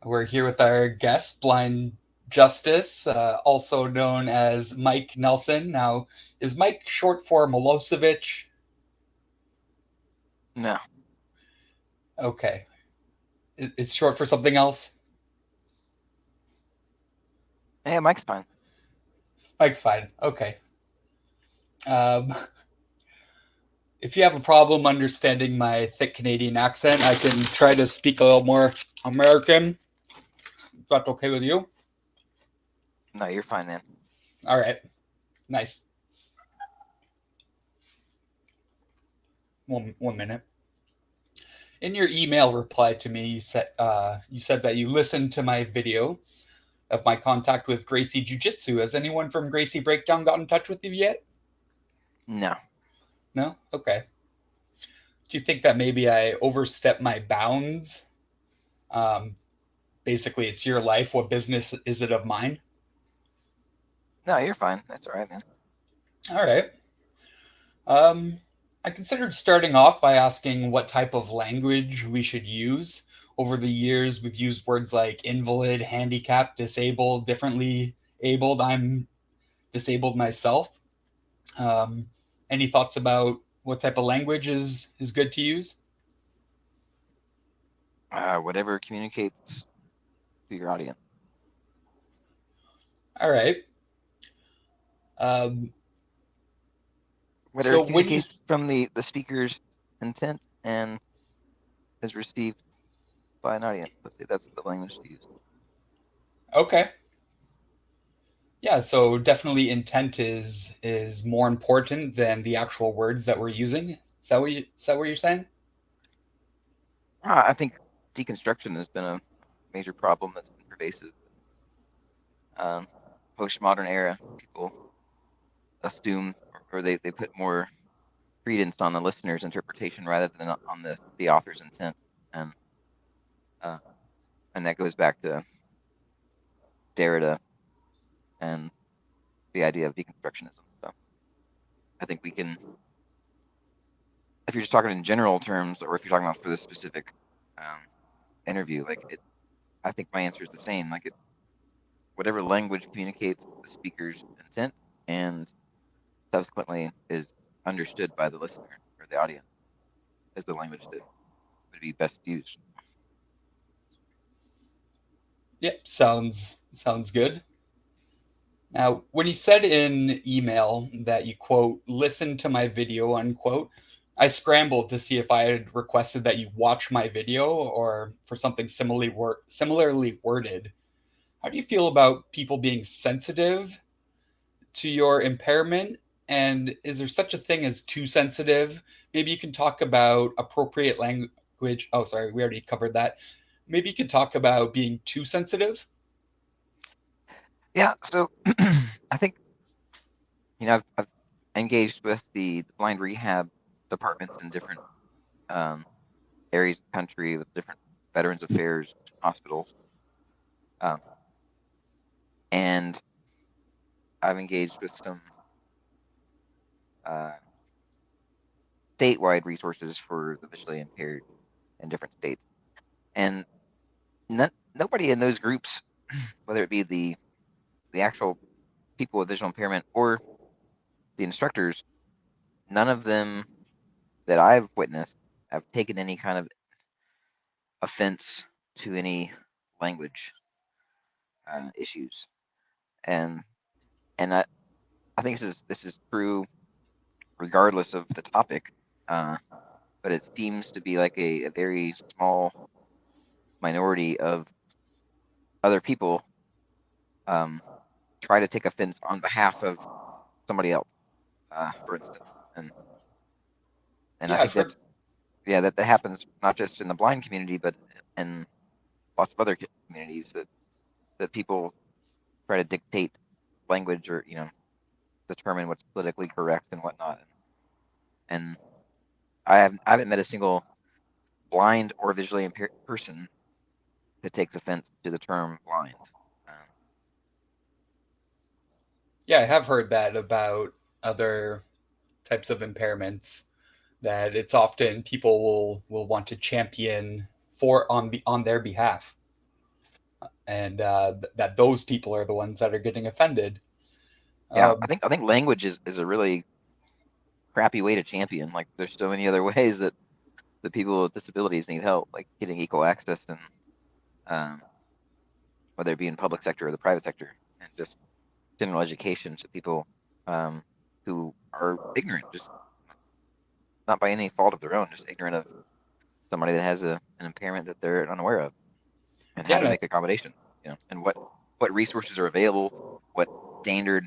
We're here with our guest, Blind Justice, also known as Mike Nelson. Now, is Mike short for Milosevic? No. Okay. It's short for something else? Hey, Mike's fine. Mike's fine. Okay. Um, if you have a problem understanding my thick Canadian accent, I can try to speak a little more American. Is that okay with you? No, you're fine, man. All right. Nice. One minute. In your email reply to me, you said that you listened to my video of my contact with Gracie Jiu Jitsu. Has anyone from Gracie Breakdown got in touch with you yet? No. No? Okay. Do you think that maybe I overstepped my bounds? Um, Basically, it's your life. What business is it of mine? No, you're fine. That's all right, man. All right. Um, I considered starting off by asking what type of language we should use. Over the years, we've used words like invalid, handicapped, disabled, differently abled. I'm disabled myself. Um, any thoughts about what type of language is good to use? Whatever communicates to your audience. All right. Um, Whatever so when you communicates from the speaker's intent and is received by an audience. Let's say that's the language to use. okay, yeah, so definitely intent is more important than the actual words that we're using. Is that what you're saying? I think deconstruction has been a major problem that's been pervasive. Um, Postmodern era, people assume or they put more credence on the listener's interpretation rather than on the author's intent. And uh, and that goes back to Derrida and the idea of deconstructionism. So I think we can, if you're just talking in general terms, or if you're talking about for this specific um, interview, I think my answer is the same. Whatever language communicates the speaker's intent and subsequently is understood by the listener or the audience is the language that would be best used. Yep, sounds good. Now, when you said in email that you quote listen to my video unquote, I scrambled to see if I had requested that you watch my video or for something similarly worded. How do you feel about people being sensitive to your impairment? And is there such a thing as too sensitive? Maybe you can talk about appropriate language. Oh, sorry, we already covered that. Maybe you could talk about being too sensitive. Yeah, so I think I've engaged with the blind rehab departments in different um, areas of the country with different Veterans Affairs hospitals, um, and I've engaged with some uh, statewide resources for the visually impaired in different states. And nobody in those groups, whether it be the actual people with visual impairment or the instructors, none of them that I've witnessed have taken any kind of offense to any language issues. And and I think this is true regardless of the topic. Uh, but it seems to be like a very small minority of other people um, try to take offense on behalf of somebody else, for instance. And and I Yeah, I've think heard. that's yeah that happens not just in the blind community, but in lots of other communities that people try to dictate language or determine what's politically correct and whatnot. And I haven't met a single blind or visually impaired person that takes offense to the term blind. Um, Yeah, I have heard that about other types of impairments. That it's often people will want to champion for on their behalf. and that those people are the ones that are getting offended. Yeah, Um, I think language is a really crappy way to champion. Like there's so many other ways that the people with disabilities need help, like getting equal access and um, whether it be in public sector or the private sector, and just general education to people um, who are ignorant, just not by any fault of their own, just ignorant of somebody that has an impairment that they're unaware of, and yeah, how to and make accommodations, and what resources are available, what standard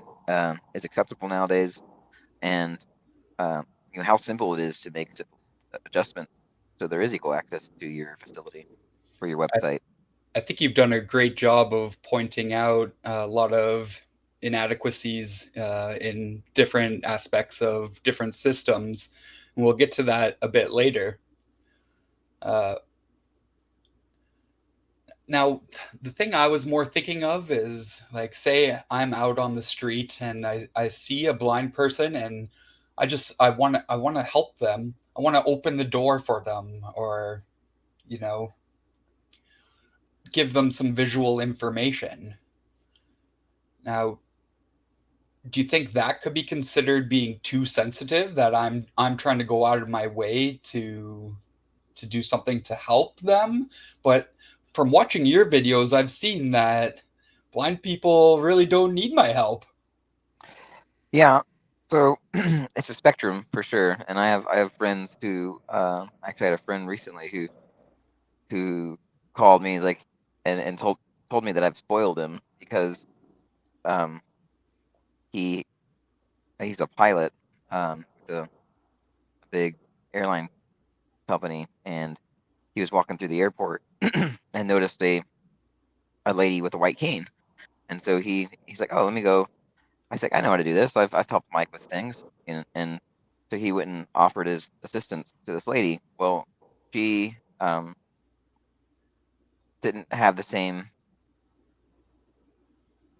is acceptable nowadays, and um, how simple it is to make simple adjustments so there is equal access to your facility or your I, website. I think you've done a great job of pointing out a lot of inadequacies in different aspects of different systems. And we'll get to that a bit later. Uh, Now, the thing I was more thinking of is like, say I'm out on the street and I see a blind person and I want to help them. I want to open the door for them, or, you know, give them some visual information. Now, do you think that could be considered being too sensitive, that I'm trying to go out of my way to do something to help them? But from watching your videos, I've seen that blind people really don't need my help. Yeah, so it's a spectrum for sure, and I have friends who actually I had a friend recently who called me like and told me that I've spoiled him because um he he's a pilot with a big airline company, and he was walking through the airport and noticed a lady with a white cane, and so he's like, oh, let me go. I said, I know how to do this. I've helped Mike with things, and so he went and offered his assistance to this lady. Well, she didn't have the same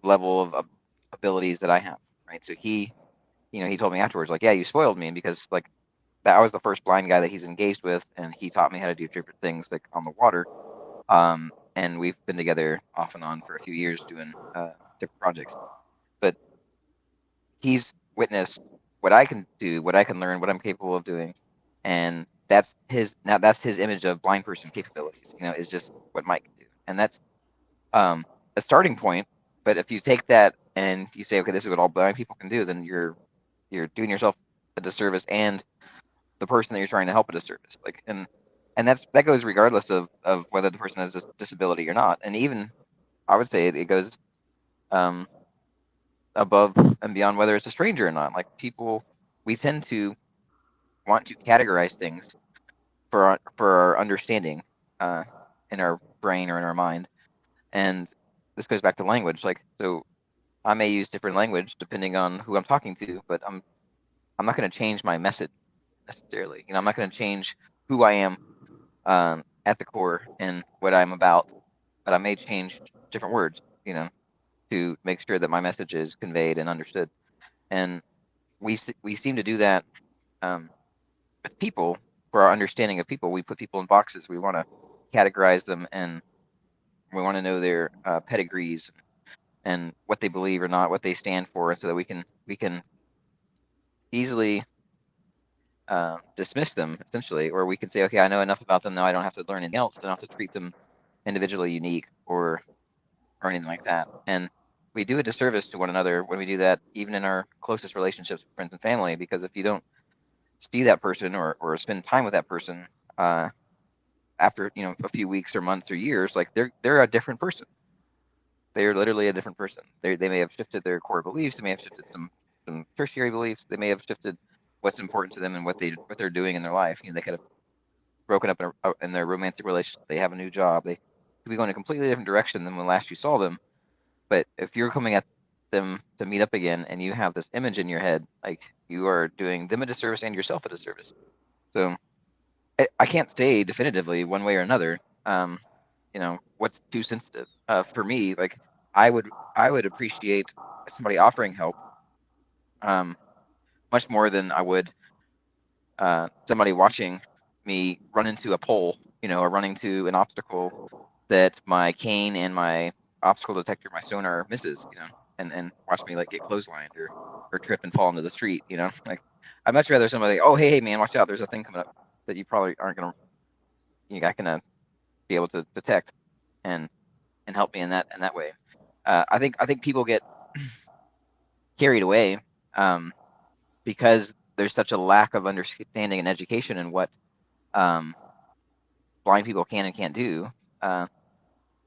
level of abilities that I have, right? So he told me afterwards, like, yeah, you spoiled me because like that I was the first blind guy that he's engaged with, and he taught me how to do different things like on the water. And we've been together off and on for a few years doing different projects. But he's witnessed what I can do, what I can learn, what I'm capable of doing, and that's his image of blind person capabilities. Is just what Mike can do, and that's um, a starting point. But if you take that and you say, okay, this is what all blind people can do, then you're doing yourself a disservice and the person that you're trying to help a disservice. Like, and that goes regardless of whether the person has a disability or not, and even I would say it goes um, above and beyond whether it's a stranger or not. Like people, we tend to want to categorize things for our understanding uh, in our brain or in our mind, and this goes back to language. Like so, I may use different language depending on who I'm talking to, but I'm not going to change my message necessarily. I'm not going to change who I am at the core and what I'm about, but I may change different words. To make sure that my message is conveyed and understood. And we seem to do that um, with people. For our understanding of people, we put people in boxes. We want to categorize them, and we want to know their pedigrees and what they believe or not, what they stand for, so that we can easily dismiss them essentially, or we can say, okay, I know enough about them now. I don't have to learn anything else. I don't have to treat them individually unique or anything like that. And we do a disservice to one another when we do that, even in our closest relationships with friends and family, because if you don't see that person or spend time with that person after a few weeks or months or years, like they're a different person. They are literally a different person. They may have shifted their core beliefs. They may have shifted some tertiary beliefs. They may have shifted what's important to them and what they're doing in their life. They could have broken up in their romantic relationship. They have a new job. They could be going a completely different direction than when last you saw them. But if you're coming at them to meet up again and you have this image in your head, like you are doing them a disservice and yourself a disservice. So I can't say definitively one way or another. What's too sensitive for me? Like I would appreciate somebody offering help um, much more than I would somebody watching me run into a pole, or running to an obstacle that my cane and my obstacle detector, my sonar misses, and watch me like get clotheslined or trip and fall into the street, like I'd much rather somebody, oh hey man, watch out, there's a thing coming up that you probably aren't gonna, you're not gonna be able to detect and help me in that way. I think people get carried away because there's such a lack of understanding and education in what um, blind people can and can't do. Uh,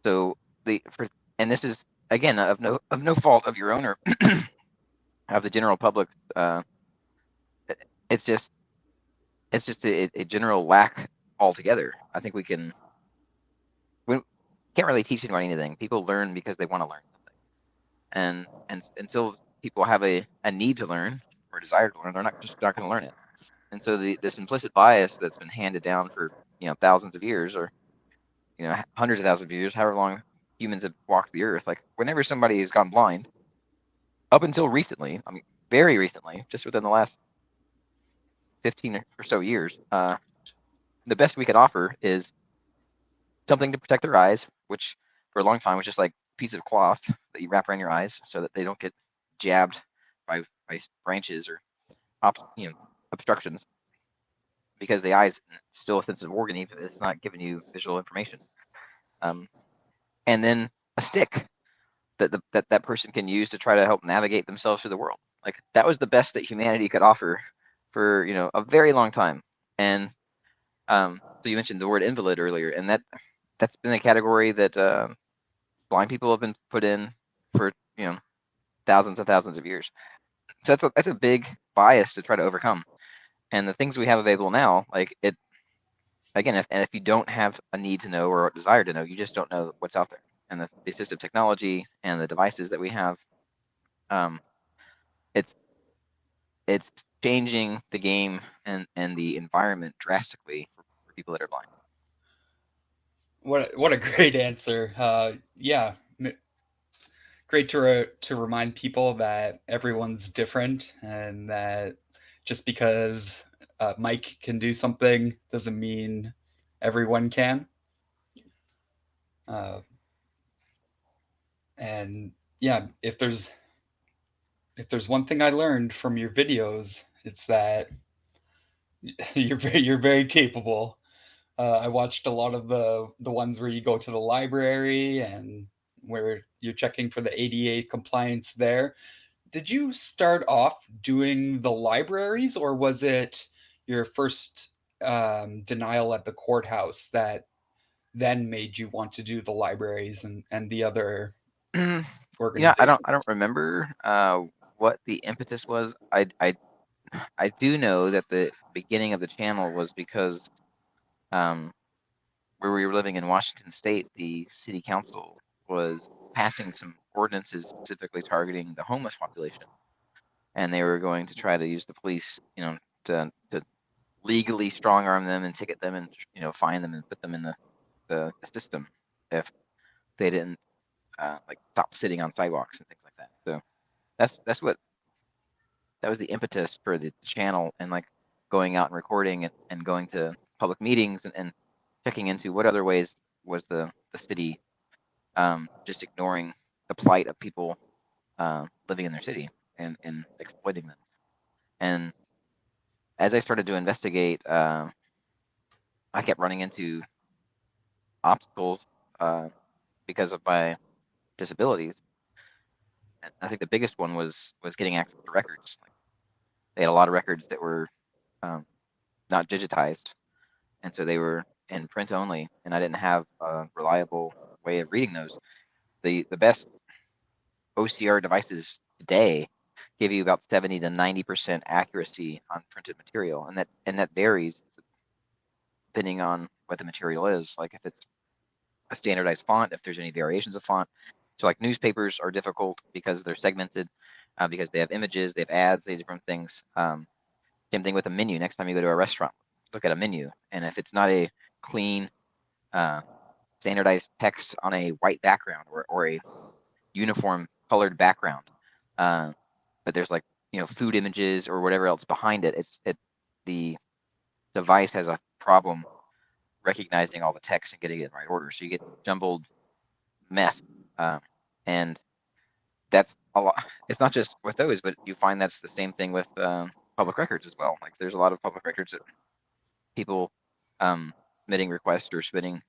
so and this is again of no fault of your own or of the general public. It's just a general lack altogether. I think we can't really teach anybody anything. People learn because they want to learn something, and until people have a need to learn or desire to learn, they're not going to learn it. And so this implicit bias that's been handed down for thousands of years, or hundreds of thousands of years, however long humans have walked the earth, like whenever somebody has gone blind, up until recently, I mean, very recently, just within the last 15 or so years, the best we could offer is something to protect their eyes, which for a long time was just like a piece of cloth that you wrap around your eyes so that they don't get jabbed by branches or obstructions, because the eye is still a sensitive organ even if it's not giving you visual information. And then a stick that person can use to try to help navigate themselves through the world. Like that was the best that humanity could offer for a very long time. And so you mentioned the word invalid earlier, and that's been a category that blind people have been put in for thousands and thousands of years. So that's a big bias to try to overcome. And the things we have available now, like it again, if you don't have a need to know or a desire to know, you just don't know what's out there. And the assistive technology and the devices that we have, um, it's it's changing the game and the environment drastically for people that are blind. What a great answer. Yeah, great to remind people that everyone's different and that just because Mike can do something doesn't mean everyone can. Uh, and yeah, if there's one thing I learned from your videos, it's that you're very capable. I watched a lot of the ones where you go to the library and where you're checking for the ADA compliance there. Did you start off doing the libraries, or was it your first denial at the courthouse that then made you want to do the libraries and the other I don't organizations? remember what the impetus was. I do know that the beginning of the channel was because um, where we were living in Washington State, the city council was passing some ordinances specifically targeting the homeless population, and they were going to try to use the police, to legally strong arm them and ticket them and fine them and put them in the system if they didn't like stop sitting on sidewalks and things like that. So that was the impetus for the channel, and like going out and recording and going to public meetings and checking into what other ways was the city just ignoring the plight of people living in their city and exploiting them. And as I started to investigate, I kept running into obstacles uh, because of my disabilities. And I think the biggest one was getting access to records. Like, they had a lot of records that were um, not digitized, and so they were in print only, and I didn't have a reliable way of reading those. The best OCR devices today give you about 70 to 90% accuracy on printed material, and that varies depending on what the material is. Like if it's a standardized font, if there's any variations of font. So like newspapers are difficult because they're segmented, because they have images, they have ads, they have different things. Same thing with a menu. Next time you go to a restaurant, look at a menu, and if it's not a clean, uh, standardized text on a white background or a uniform colored background, uh, but there's like food images or whatever else behind it, the device has a problem recognizing all the text and getting it in the right order. So you get jumbled mess And that's a lot. It's not just with those, but you find that's the same thing with public records as well. Like there's a lot of public records that people submitting requests or submitting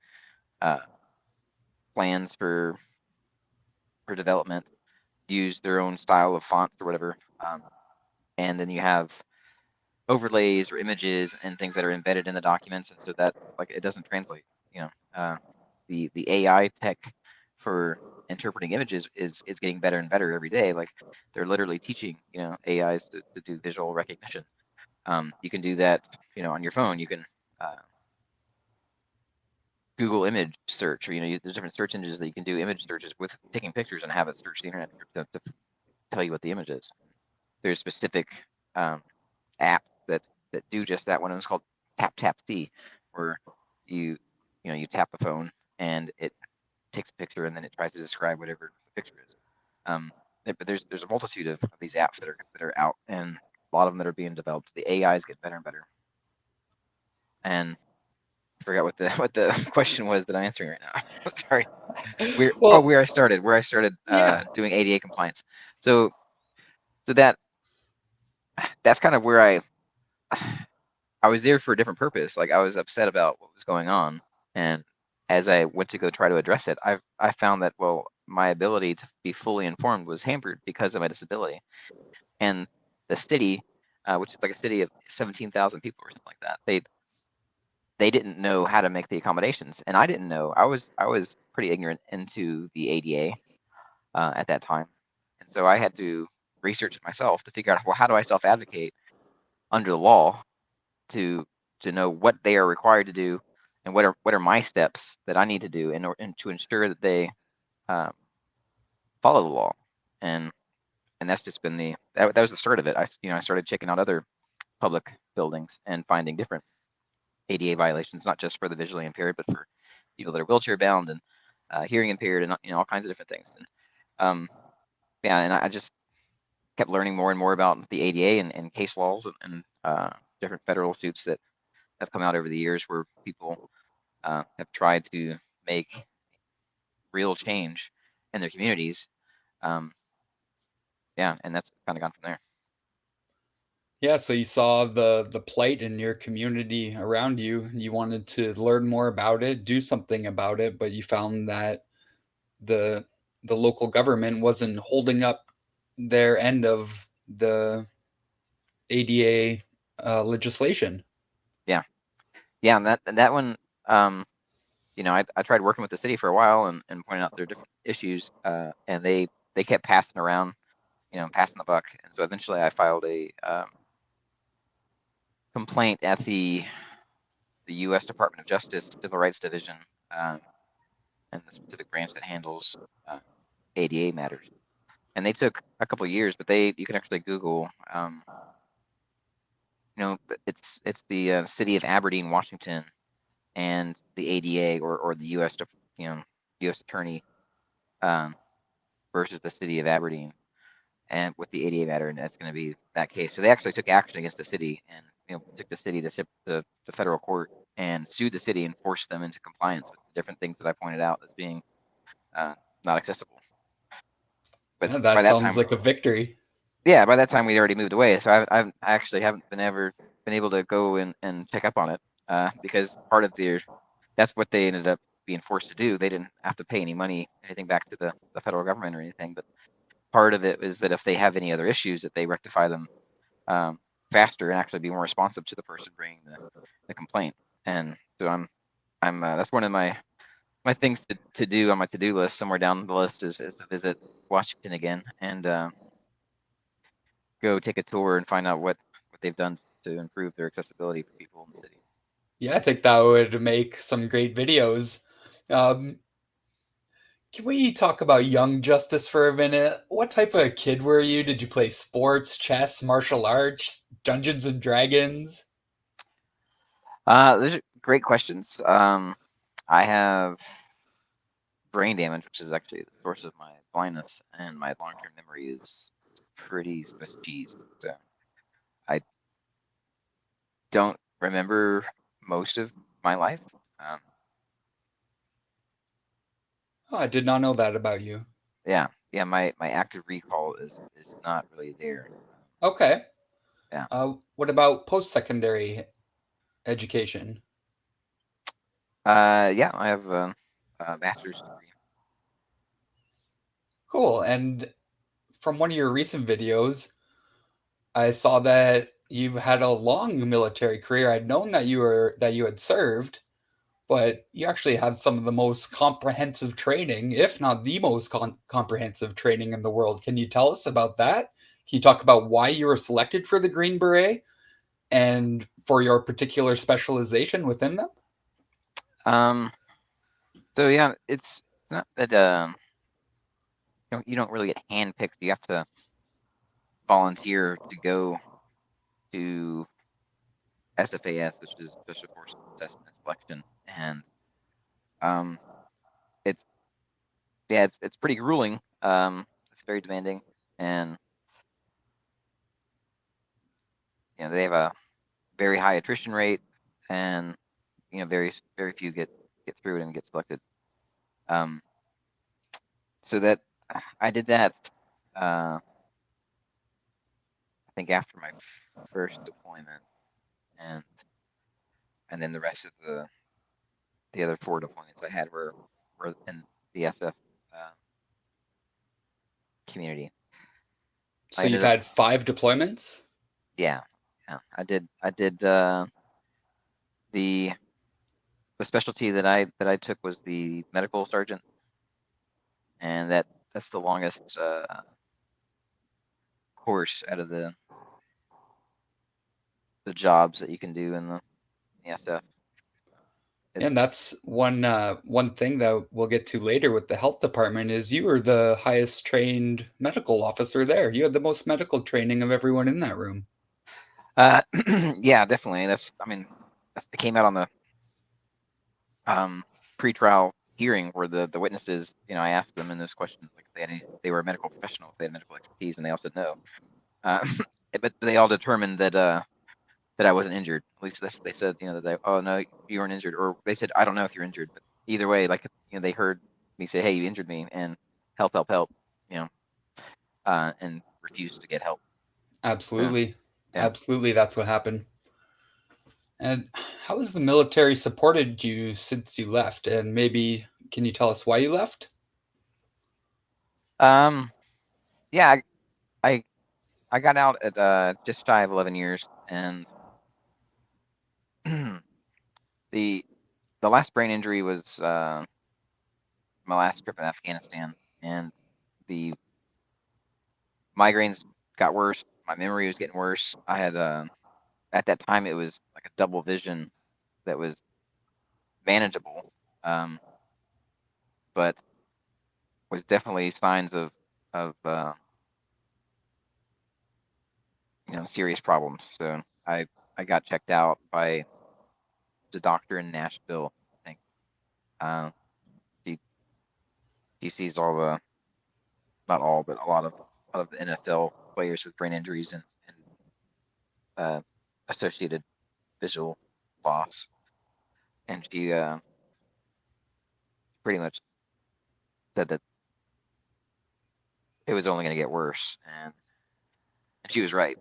uh, plans for development use their own style of fonts or whatever, and then you have overlays or images and things that are embedded in the documents, and so that like it doesn't translate. You know, the AI tech for interpreting images is getting better and better every day. Like they're literally teaching AIs to do visual recognition. You can do that on your phone. You can uh, Google image search, or there's different search engines that you can do image searches with taking pictures and have it search the internet to tell you what the image is. There's specific um, apps that do just that. One of them is called Tap Tap See, where you you tap the phone and it takes a picture and then it tries to describe whatever the picture is. But there's a multitude of these apps that are out, and a lot of them that are being developed. The AIs get better and better. And I forgot what the question was that I'm answering right now. Sorry. Well, Where I started yeah. doing ADA compliance. So that's kind of where I was there for a different purpose. Like I was upset about what was going on, and as I went to go try to address it, I found that my ability to be fully informed was hampered because of my disability. And the city, which is like a city of 17,000 people or something like that, they didn't know how to make the accommodations, and I didn't know. I was pretty ignorant into the ADA at that time, and so I had to research it myself to figure out how do I self advocate under the law to know what they are required to do and what are my steps that I need to do and to ensure that they um, follow the law. And that's just been that was the start of it. I started checking out other public buildings and finding different ADA violations, not just for the visually impaired, but for people that are wheelchair bound and hearing impaired and all kinds of different things. And yeah, and I just kept learning more and more about the ADA and case laws and different federal suits that have come out over the years where people have tried to make real change in their communities. Um, yeah, and that's kind of gone from there. Yeah, so you saw the plight in your community around you. You wanted to learn more about it, do something about it, but you found that the the local government wasn't holding up their end of the ADA legislation. Yeah, yeah, and that one, I tried working with the city for a while and pointing out their different issues, and they kept passing around, passing the buck, and so eventually I filed a complaint at the U.S. Department of Justice Civil Rights Division, um, and the specific branch that handles ADA matters. And they took a couple of years, but you can actually Google. It's the city of Aberdeen, Washington, and the ADA or the U.S. U.S. Attorney um, versus the city of Aberdeen, and with the ADA matter, and that's going to be that case. So they actually took action against the city and took the city to the federal court and sued the city and forced them into compliance with the different things that I pointed out as being uh, not accessible. But Yeah, by that that sounds time, like a victory. yeah, by that time we'd already moved away. So I actually haven't been able to go and check up on it because part of that's what they ended up being forced to do. They didn't have to pay any money, anything back to the federal government or anything. But part of it is that if they have any other issues, that they rectify them um, faster and actually be more responsive to the person bringing the complaint. And so I'm that's one of my things to do on my to-do list. Somewhere down the list is to visit Washington again and go take a tour and find out what they've done to improve their accessibility for people in the city. Yeah, I think that would make some great videos. Um, can we talk about young justice for a minute? What type of kid were you? Did you play sports, chess, martial arts, Dungeons and Dragons? Those are great questions. I have brain damage, which is actually the source of my blindness, and my long-term memory is pretty Swiss cheese. So I don't remember most of my life. Um, Oh, I did not know that about you. Yeah, yeah. My active recall is not really there. Okay. Yeah. What about post-secondary education? Yeah. I have a master's degree. Cool. And from one of your recent videos, I saw that you've had a long military career. I'd known that you had served, but you actually have some of the most comprehensive training, if not the most comprehensive training in the world. Can you tell us about that? Can you talk about why you were selected for the Green Beret and for your particular specialization within them? Um. So yeah, it's not that you don't really get handpicked. You have to volunteer to go to SFAS, which is Special Forces Assessment and Selection, and um, it's yeah, it's pretty grueling. It's very demanding, and they have a very high attrition rate, and very few get through it and get selected. Um, so that I did that. I think after my first deployment, and then the rest of the other 4 deployments I had were in the SF uh, community. I So you've ended up, had 5 deployments? yeah, yeah. I did the the specialty that I took was the medical sergeant, and that's the longest course out of the jobs that you can do in the SF. It, And that's one thing that we'll get to later with the health department is you were the highest trained medical officer there. You had the most medical training of everyone in that room. uh, yeah, definitely. I mean, it came out on the pretrial hearing where the witnesses, I asked them in those questions, like if they were a medical professional, if they had medical expertise, and they all said no. Uh, but they all determined that I wasn't injured. At least that's what they said. That oh no, you weren't injured, or they said I don't know if you're injured. But either way, like they heard me say, hey, you injured me, and help, help, help, you know, and refused to get help. So Absolutely. yeah. Absolutely, that's what happened. And how has the military supported you since you left? And maybe can you tell us why you left? Um. Yeah. I I got out at just shy of 11 years, and the the last brain injury was my last trip in Afghanistan, and the migraines got worse. My memory was getting worse. I had at that time it was like a double vision that was manageable, um, but was definitely signs of serious problems. So I got checked out by the doctor in Nashville. I think uh, he he sees all the not all but a lot of the NFL players with brain injuries and uh, associated visual loss, and she pretty much said that it was only going to get worse, and she was right.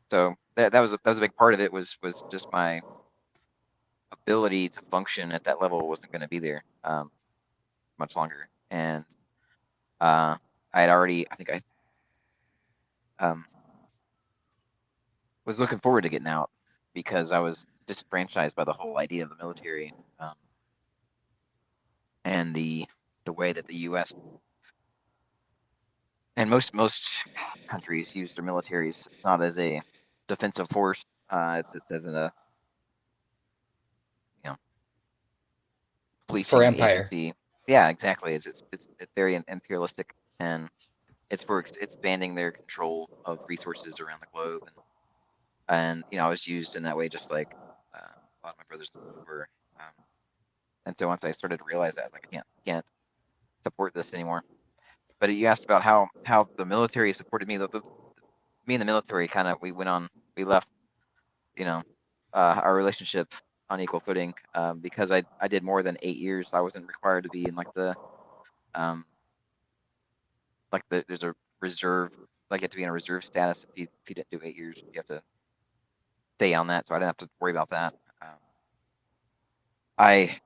So that was a big part of it was just my ability to function at that level wasn't going to be there much longer, and I had already I think I um, was looking forward to getting out because I was disenfranchised by the whole idea of the military and the way that the U.S. and most countries use their militaries not as a defensive force. It's as a you know For policing Empire. agency. Yeah, exactly. It's very imperialistic, and it's for expanding their control of resources around the globe, and I was used in that way just like a lot of my brothers were. Um, and so once I started to realize that, like I can't support this anymore. But you asked about how the military supported me. Me and the military kind of we left you know our relationship on equal footing because I did more than 8 years. I wasn't required to be in like the Like there's a reserve, like you have to be in a reserve status if you didn't do 8 years. You have to stay on that, so I didn't have to worry about that. I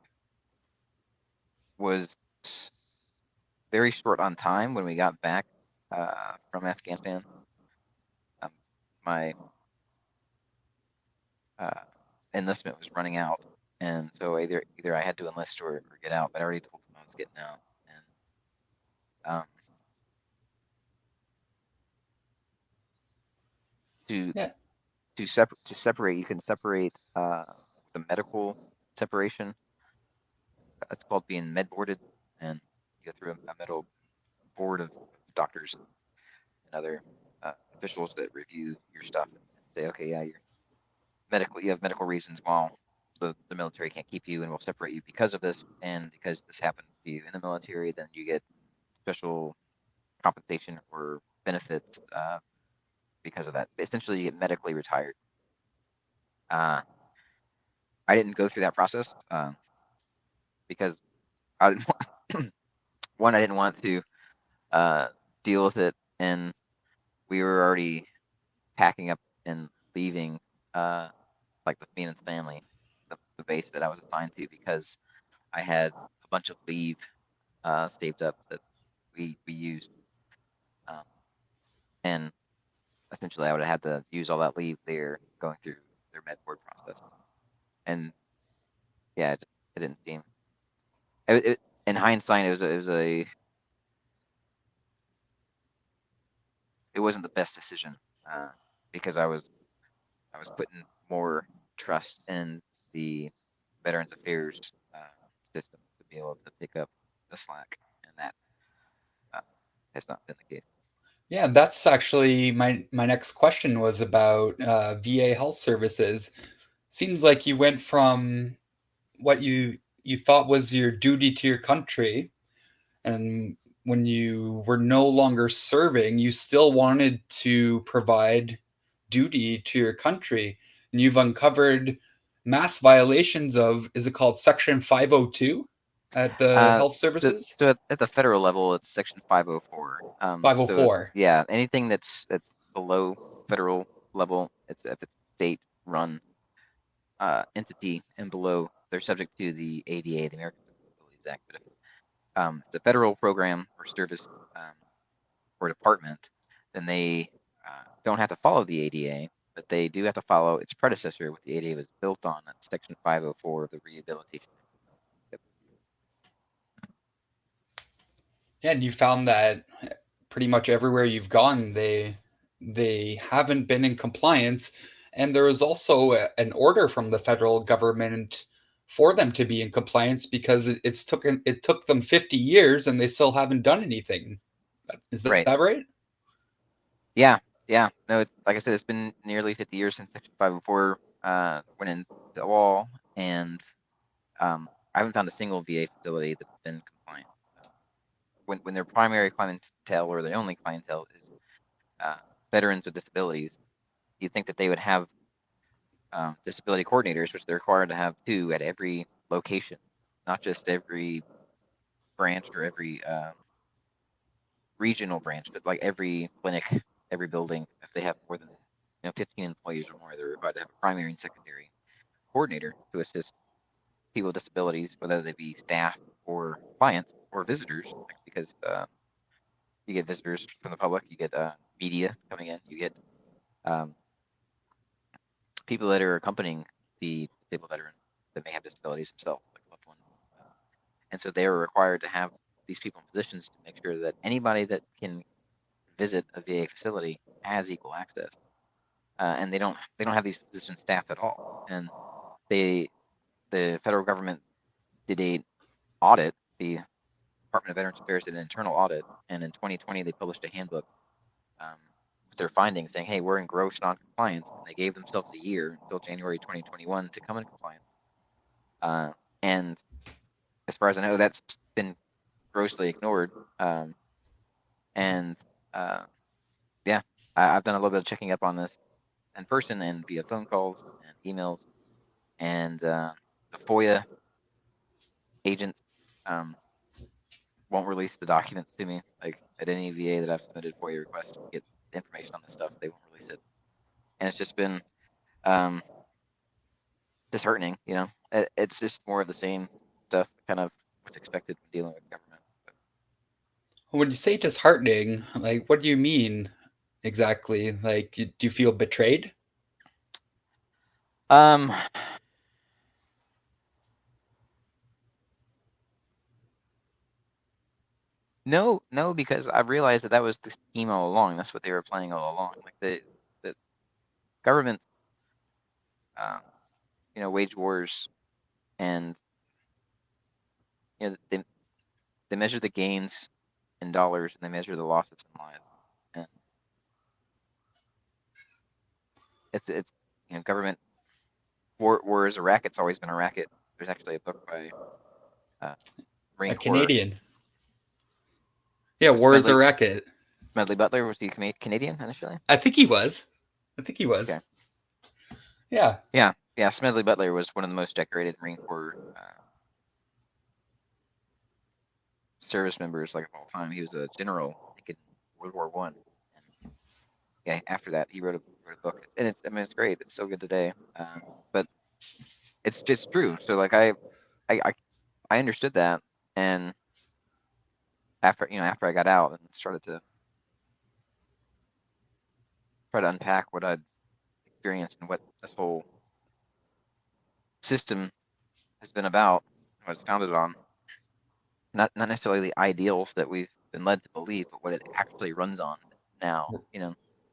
was very short on time when we got back from Afghanistan. My enlistment was running out, and so either I had to enlist or get out. But I already told them I was getting out, and to Yeah. to separate, you can separate the medical separation. It's called being med boarded, and you go through a medical board of doctors and other officials that review your stuff and say, okay, yeah, you have medical reasons while the military can't keep you and will separate you because of this, and because this happened to you in the military, then you get special compensation or benefits because of that. Essentially, you get medically retired. Uh, I didn't go through that process because I didn't want, one, I didn't want to uh, deal with it, and we were already packing up and leaving, like with me and the family, the base that I was assigned to, because I had a bunch of leave saved up that we used, um, and essentially I would have had to use all that leave there going through their med board process. And yeah, it didn't seem. In hindsight, it wasn't the best decision uh, because I was putting more trust in the Veterans Affairs system to be able to pick up the slack, and that uh, has not been the case. Yeah, that's actually my next question was about VA health services. Seems like you went from what you thought was your duty to your country, and when you were no longer serving, you still wanted to provide duty to your country, and you've uncovered mass violations of, is it called Section 502 at the Uh, health services? at the federal level, it's Section 504. So 504. yeah, anything that's below federal level, if it's state run entity and below, they're subject to the ADA, the American Disabilities Act. But if the federal program or service or department, then they don't have to follow the ADA, but they do have to follow its predecessor, what the ADA was built on. That's Section 504 of the Rehabilitation Act. Yeah, and you found that pretty much everywhere you've gone, they haven't been in compliance, and there was also an order from the federal government for them to be in compliance because it took them 50 years and they still haven't done anything. Is Right. that right? Yeah, yeah. No, like I said, it's been nearly 50 years since Section 504 went into law, and I haven't found a single VA facility that's been compliant. When their primary clientele or their only clientele is uh, veterans with disabilities, you'd think that they would have disability coordinators, which they're required to have two at every location, not just every branch or every regional branch, but like every clinic, every building. If they have more than 15 employees or more, they're required to have a primary and secondary coordinator to assist people with disabilities, whether they be staff or clients or visitors, because you get visitors from the public, you get media coming in, you get um, people that are accompanying the disabled veteran that may have disabilities themselves, like loved ones. And so they are required to have these people in positions to make sure that anybody that can visit a VA facility has equal access. And they don't have these positions staffed at all. And they the federal government did a audit. The Department of Veterans Affairs did an internal audit, and in 2020 they published a handbook with their findings saying, "Hey, we're in gross non-compliance," and they gave themselves a year until January 2021 to come in compliance. And as far as I know, that's been grossly ignored. And uh, yeah, I've done a little bit of checking up on this in person and via phone calls and emails, and the FOIA agents, um, won't release the documents to me. Like at any VA that I've submitted FOIA requests to get information on this stuff, they won't release it, and it's just been disheartening. It's just more of the same stuff, kind of what's expected when dealing with government. When you say disheartening, like what do you mean exactly? Like, do you feel betrayed? Um, no, because I've realized that was the scheme all along. That's what they were planning all along. Like the government, um, wage wars, and they measure the gains in dollars and they measure the losses in lives. And it's government war is a racket. It's always been a racket. There's actually a book by Marine A Corps. Canadian. Yeah, war is a Smedley racket. Smedley Butler, was he Canadian initially? I think he was. I think he was. Okay. Yeah. Yeah. Smedley Butler was one of the most decorated Marine Corps service members, like, of all time. He was a general, I think, in World War One. And yeah, after that, he wrote a book, and it's great. It's so good today. But it's just true. So like I understood that, and after I got out and started to try to unpack what I'd experienced and what this whole system has been about, what it's founded on, not necessarily the ideals that we've been led to believe, but what it actually runs on now.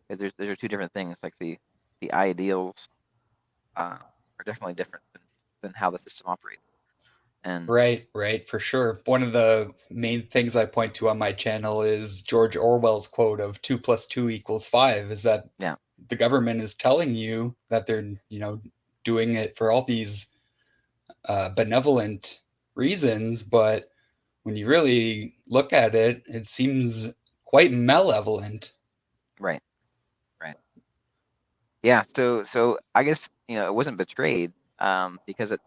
There's two different things. Like the ideals are definitely different than how the system operates. And Right, for sure. One of the main things I point to on my channel is George Orwell's quote of 2 + 2 = 5, is that yeah, the government is telling you that they're, doing it for all these benevolent reasons, but when you really look at it, it seems quite malevolent. right, right. Yeah, so I guess it wasn't betrayed, because I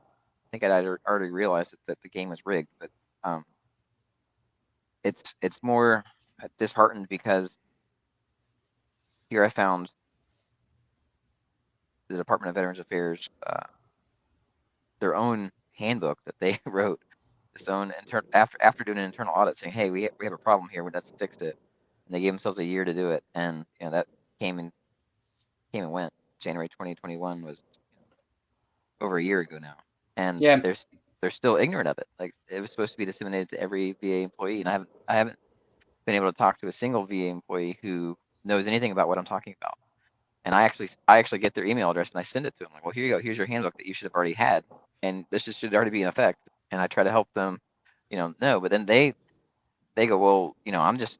think I'd already realized that the game was rigged, but um, it's more disheartened because here I found the Department of Veterans Affairs, their own handbook that they wrote, this own after doing an internal audit, saying, hey, we have a problem here, let's fix it, and they gave themselves a year to do it, and that came and went. January 2021 was over a year ago now, and Yeah, they're still ignorant of it. Like, it was supposed to be disseminated to every VA employee, and I haven't been able to talk to a single VA employee who knows anything about what I'm talking about. And I actually get their email address and I send it to them. Like, well, here you go. Here's your handbook that you should have already had, and this should already be in effect. And I try to help them, no. But then they go, well, I'm just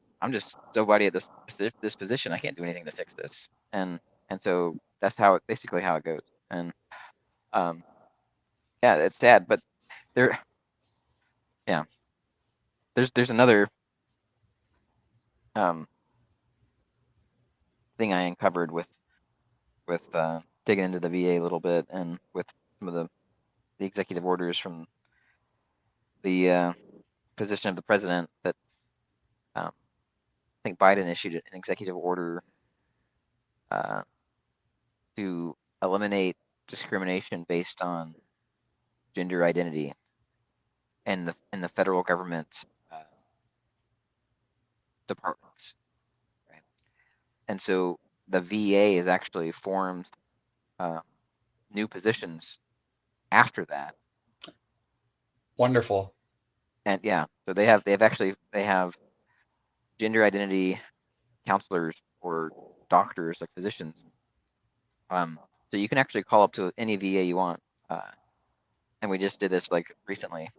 nobody at this position. I can't do anything to fix this. And so that's basically how it goes. And yeah, it's sad, but there, yeah, there's another thing I uncovered with digging into the VA a little bit, and with some of the executive orders from the position of the president, that I think Biden issued an executive order uh, to eliminate discrimination based on gender identity in the federal government uh, departments, right? And so the VA has actually formed new positions after that. wonderful. And yeah, so they have gender identity counselors or doctors, like physicians. So you can actually call up to any VA you want. And we just did this like recently.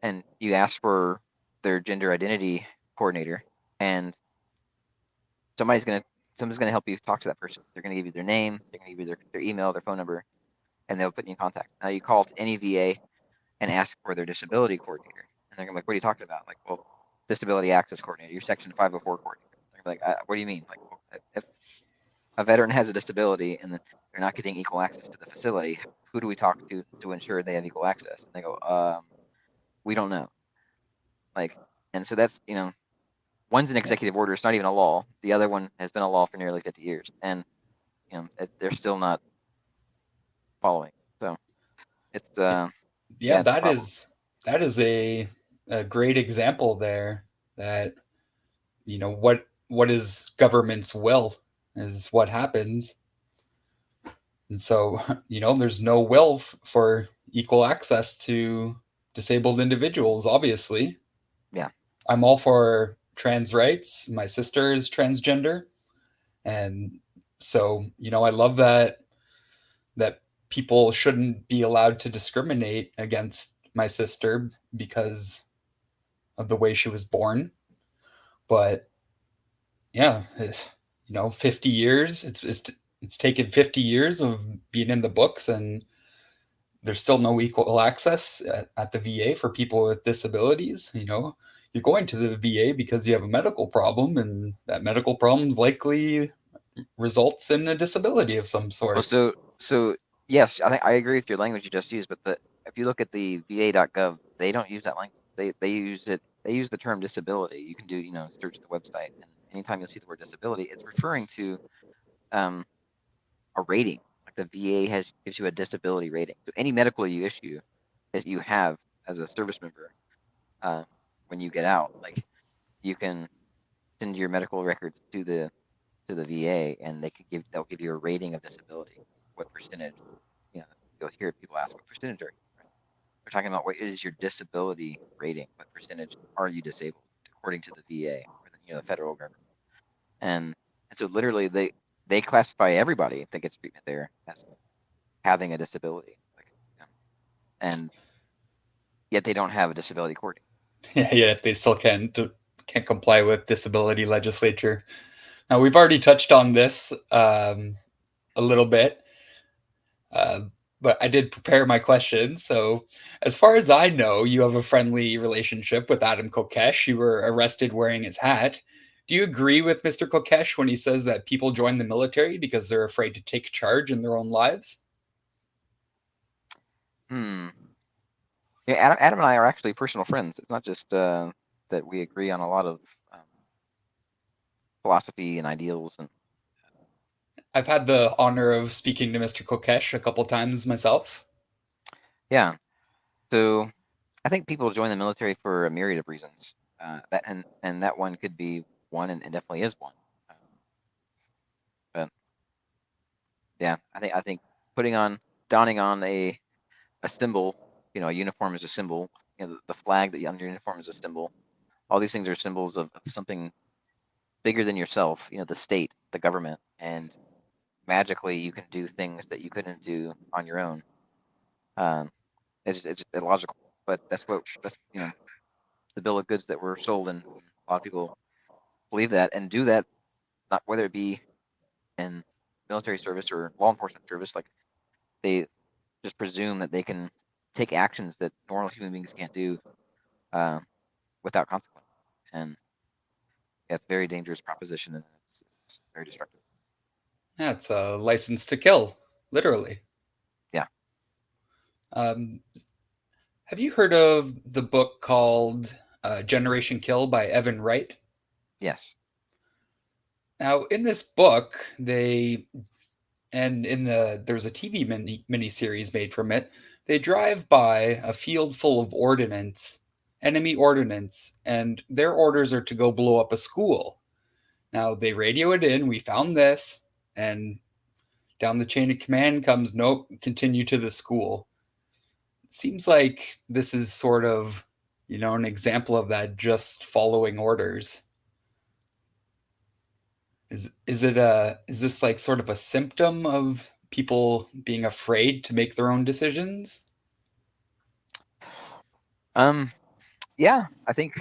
And you ask for their gender identity coordinator, and somebody's gonna help you talk to that person. They're gonna give you their name, they're gonna give you their email, their phone number, and they'll put you in contact. Now you call to any VA and ask for their disability coordinator, and they're gonna be like, "What are you talking about?" Like, well, disability access coordinator, your Section 504 coordinator. They're like, "What do you mean?" Like, well, if a veteran has a disability and they're not getting equal access to the facility, who do we talk to ensure they have equal access? And they go, we don't know. Like, And so that's, one's an Yeah. executive order. It's not even a law. The other one has been a law for nearly 50 years, and they're still not following. So it's Yeah, yeah, it's a problem. that is a great example there that what is government's will is what happens. And so, there's no will for equal access to disabled individuals, obviously. Yeah. I'm all for trans rights. My sister is transgender. And so, I love that people shouldn't be allowed to discriminate against my sister because of the way she was born. But yeah, 50 years, it's taken 50 years of being in the books, and there's still no equal access at the VA for people with disabilities. You're going to the VA because you have a medical problem, and that medical problem's likely results in a disability of some Well, sort. so yes, I agree with your language you just used, but if you look at the VA.gov, they don't use that language. They use it. They use the term disability. You can do search the website, and anytime you see the word disability, it's referring to um, a rating. Like the VA gives you a disability rating. So any medical issue that you have as a service member, uh, when you get out, like you can send your medical records to the VA, and they'll give you a rating of disability. What percentage? You know, you'll hear people ask, "What percentage are you?" Right? We're talking about what is your disability rating? What percentage are you disabled according to the VA or the federal government? And and so literally they classify everybody that gets treatment there as having a disability, like, and yet they don't have a disability coordinator. Yeah, they still can't comply with disability legislature. Now we've already touched on this a little bit, uh, but I did prepare my question. So, as far as I know, you have a friendly relationship with Adam Kokesh. You were arrested wearing his hat. Do you agree with Mr. Kokesh when he says that people join the military because they're afraid to take charge in their own lives? Hmm. Yeah, Adam and I are actually personal friends. It's not just that we agree on a lot of um, philosophy and ideals, and I've had the honor of speaking to Mr. Kokesh a couple times myself. yeah. So I think people join the military for a myriad of reasons. And that one could be one, and definitely is one. Uh, but yeah, I think putting on donning on a symbol, a uniform is a symbol. The flag that you on your uniform is a symbol. All these things are symbols of something bigger than yourself. The state, the government, and magically you can do things that you couldn't do on your own. Um, it's just illogical, but that's the bill of goods that were sold, and a lot of people believe that and do that, not whether it be in military service or law enforcement service. Like they just presume that they can take actions that normal human beings can't do uh, without consequence, and yeah, it's a very dangerous proposition, and it's very destructive. Yeah, it's a license to kill, literally. Yeah. Um, have you heard of the book called Generation Kill by Evan Wright? Yes. Now, in this book, there's a TV mini series made from it. They drive by a field full of enemy ordnance, and their orders are to go blow up a school. Now they radio it in. We found this, and down the chain of command comes nope. Continue to the school. It seems like this is sort of, an example of that, just following orders. Is this like sort of a symptom of people being afraid to make their own decisions? Um. Yeah. I think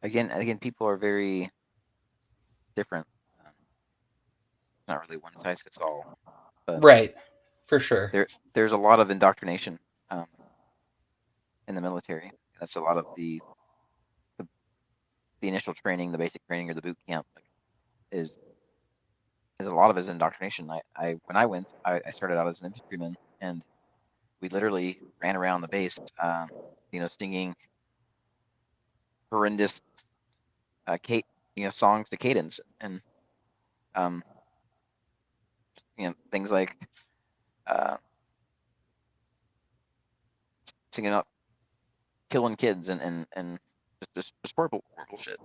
again, people are very different. Um, not really one size fits all, but Right, for sure. there's a lot of indoctrination um, in the military. That's a lot of the, the initial training, the basic training, or the boot camp. Like, is a lot of it is indoctrination. I when I went, I started out as an infantryman, and we literally ran around the base, singing horrendous songs to cadence, and um, things like uh, singing up, killing kids, and just horrible shit.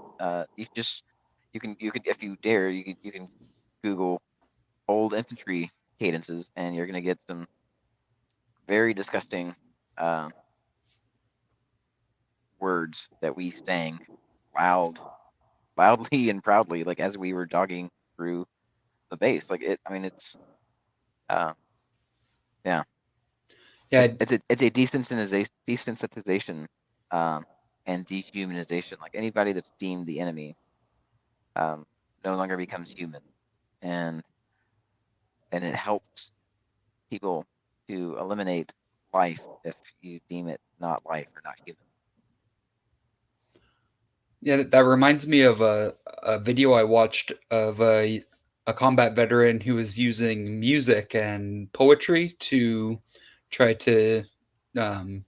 You can if you dare, you can Google old infantry cadences, and you're gonna get some very disgusting uh, words that we sang loudly and proudly, like as we were jogging through the base. Like it, I mean, it's uh, yeah, Yeah, it's a desensitization um, and dehumanization. Like anybody that's deemed the enemy um, no longer becomes human, and it helps people to eliminate life if you deem it not life or not human. yeah, that reminds me of a video I watched of a combat veteran who was using music and poetry to try to um,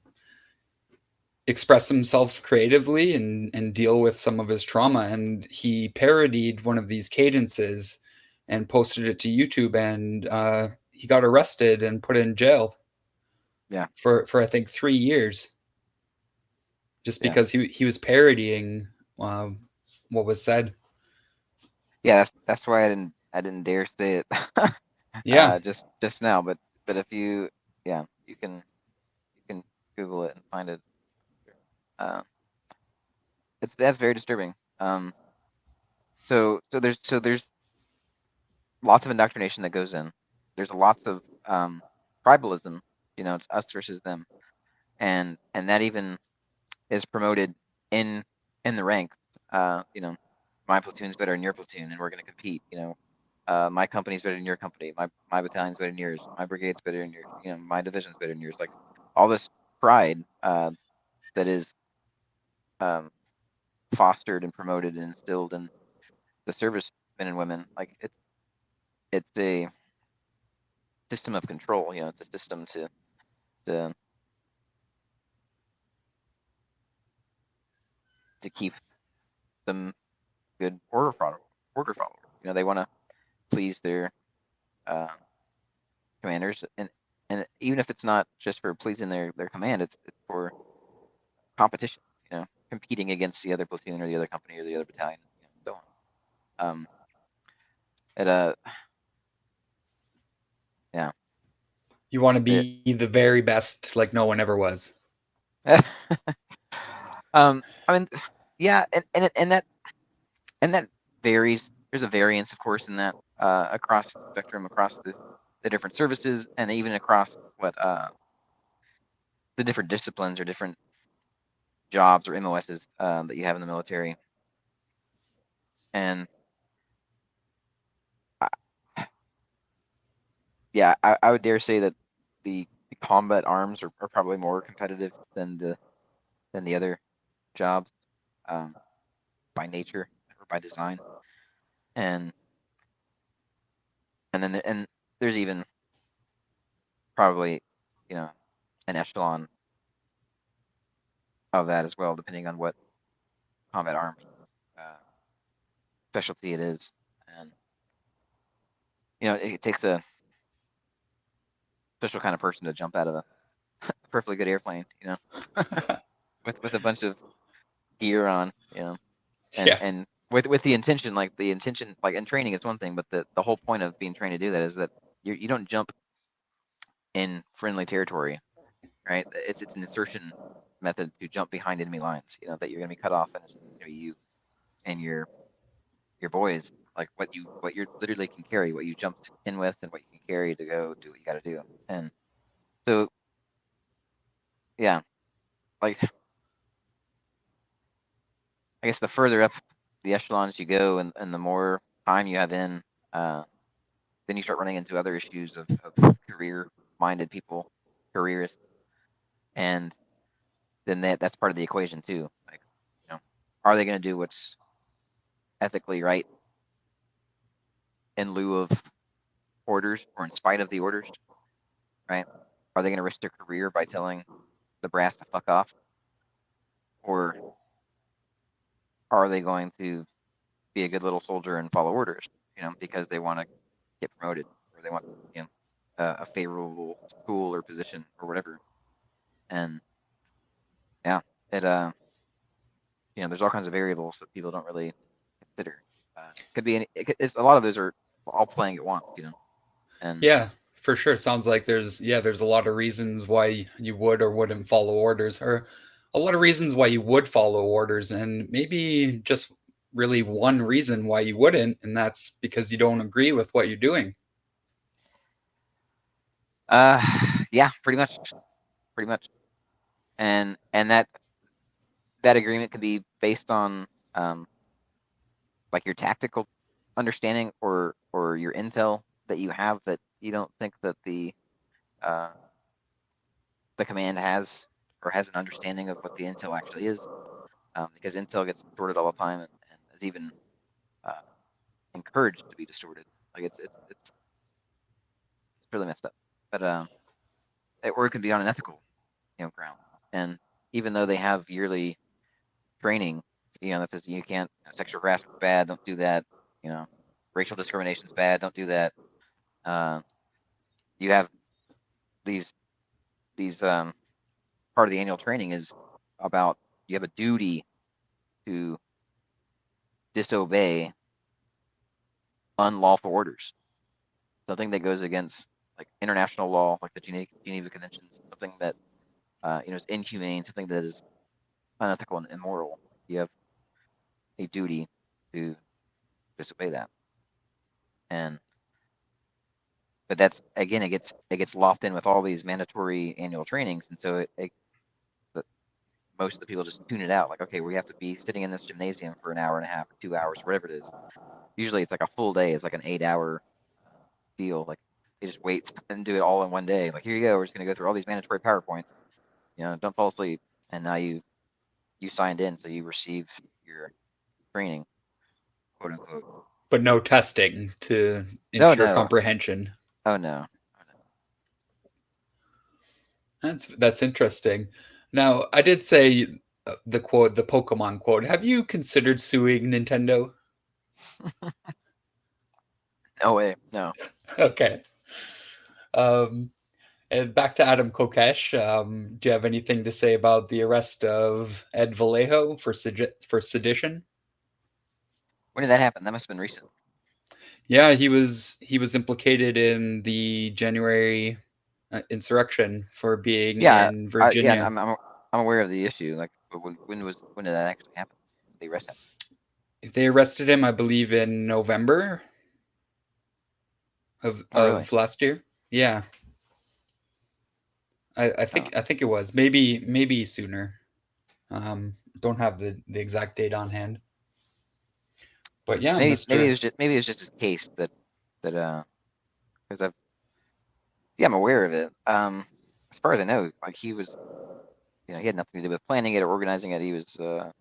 express himself creatively and deal with some of his trauma. And he parodied one of these cadences and posted it to YouTube, and he got arrested and put in jail Yeah, for I think 3 years just yeah, because he was parodying uh, what was said. yeah. That's why I didn't dare say it Yeah, just now. But if you yeah you can Google it and find it. Uh, that's very disturbing. So there's lots of indoctrination that goes in. There's lots of tribalism. It's us versus them, and that even is promoted in the ranks. My platoon's better than your platoon, and we're going to compete. My company's better than your company. My battalion's better than yours. My brigade's better than yours. My division's better than yours. Like all this pride that is um, fostered and promoted and instilled in the service men and women. Like it's a system of control. It's a system to to keep them good order followers. They want to please their uh, commanders, and even if it's not just for pleasing their command, it's for competition. Competing against the other platoon or the other company or the other battalion, so on. It yeah. you want to It, be the very best, like no one ever was. I mean, yeah, and that varies. There's a variance, of course, in that across the spectrum, across the different services, and even across what the different disciplines or different jobs or MOSs that you have in the military. And I, yeah, I would dare say that the combat arms are probably more competitive than the other jobs um, by nature or by design. And and there's even probably you know an echelon of that as well, depending on what combat arms uh, specialty it is. And it takes a special kind of person to jump out of a perfectly good airplane, with a bunch of gear on, and Yeah. with the intention, like in training is one thing, but the whole point of being trained to do that is that you don't jump in friendly territory, right? It's an insertion method to jump behind enemy lines, that you're going to be cut off, and you and your boys, like what you literally can carry, what you jumped in with, and what you can carry to go do what you got to do. And so yeah, like I guess the further up the echelons you go, and the more time you have in, uh, then you start running into other issues of career-minded people, careerists, and then that's part of the equation too. Like, are they going to do what's ethically right in lieu of orders or in spite of the orders, right? are they going to risk their career by telling the brass to fuck off, or are they going to be a good little soldier and follow orders, because they want to get promoted, or they want, a favorable school or position or whatever. And yeah, it there's all kinds of variables that people don't really consider. Could be a lot of those are all playing at once, and Yeah, for sure. Sounds like there's a lot of reasons why you would or wouldn't follow orders, or a lot of reasons why you would follow orders, and maybe just really one reason why you wouldn't, and that's because you don't agree with what you're doing. uh, yeah, pretty much, and that agreement could be based on um, like your tactical understanding or your intel that you have that you don't think that uh, the command has an understanding of what the intel actually is, because intel gets distorted all the time and is even uh, encouraged to be distorted. Like it's really messed up. But or it could be on an ethical ground. And even though they have yearly training, that says you can't, sexual harassment is bad, don't do that. You know, racial discrimination is bad, don't do that. Uh, you have these part of the annual training is about you have a duty to disobey unlawful orders, something that goes against like international law, like the Geneva Conventions, something that is inhumane, something that is unethical and immoral. You have a duty to disobey that, and but that's again, it gets locked in with all these mandatory annual trainings, and so most of the people just tune it out. Like, okay, we have to be sitting in this gymnasium for an hour and a half, or 2 hours, whatever it is. Usually, it's like a full day. It's like an 8 hour deal. Like they just wait and do it all in one day. Like, here you go. We're just gonna go through all these mandatory PowerPoints. Don't fall asleep. And now you signed in, so you receive your training, quote unquote. But no testing to No, ensure no. comprehension. Oh no. That's interesting. Now, I did say the Pokemon quote. Have you considered suing Nintendo? No way. No. Okay. Um, and back to Adam Kokesh. Do you have anything to say about the arrest of Ed Vallejo for sedition? When did that happen? That must have been recent. Yeah, he was implicated in the January insurrection for being Yeah. in Yeah. Virginia. I'm aware of the issue. Like, when did that actually happen? The arrest happened. They arrested him, I believe, in November of Oh, really? of last year. Yeah, I, I Oh. think I think it was maybe sooner. Don't have the exact date on hand, but yeah, Maybe Mister. it was just his case that because I'm aware of it. As far as I know, like he was, he had nothing to do with planning it or organizing it. He was, if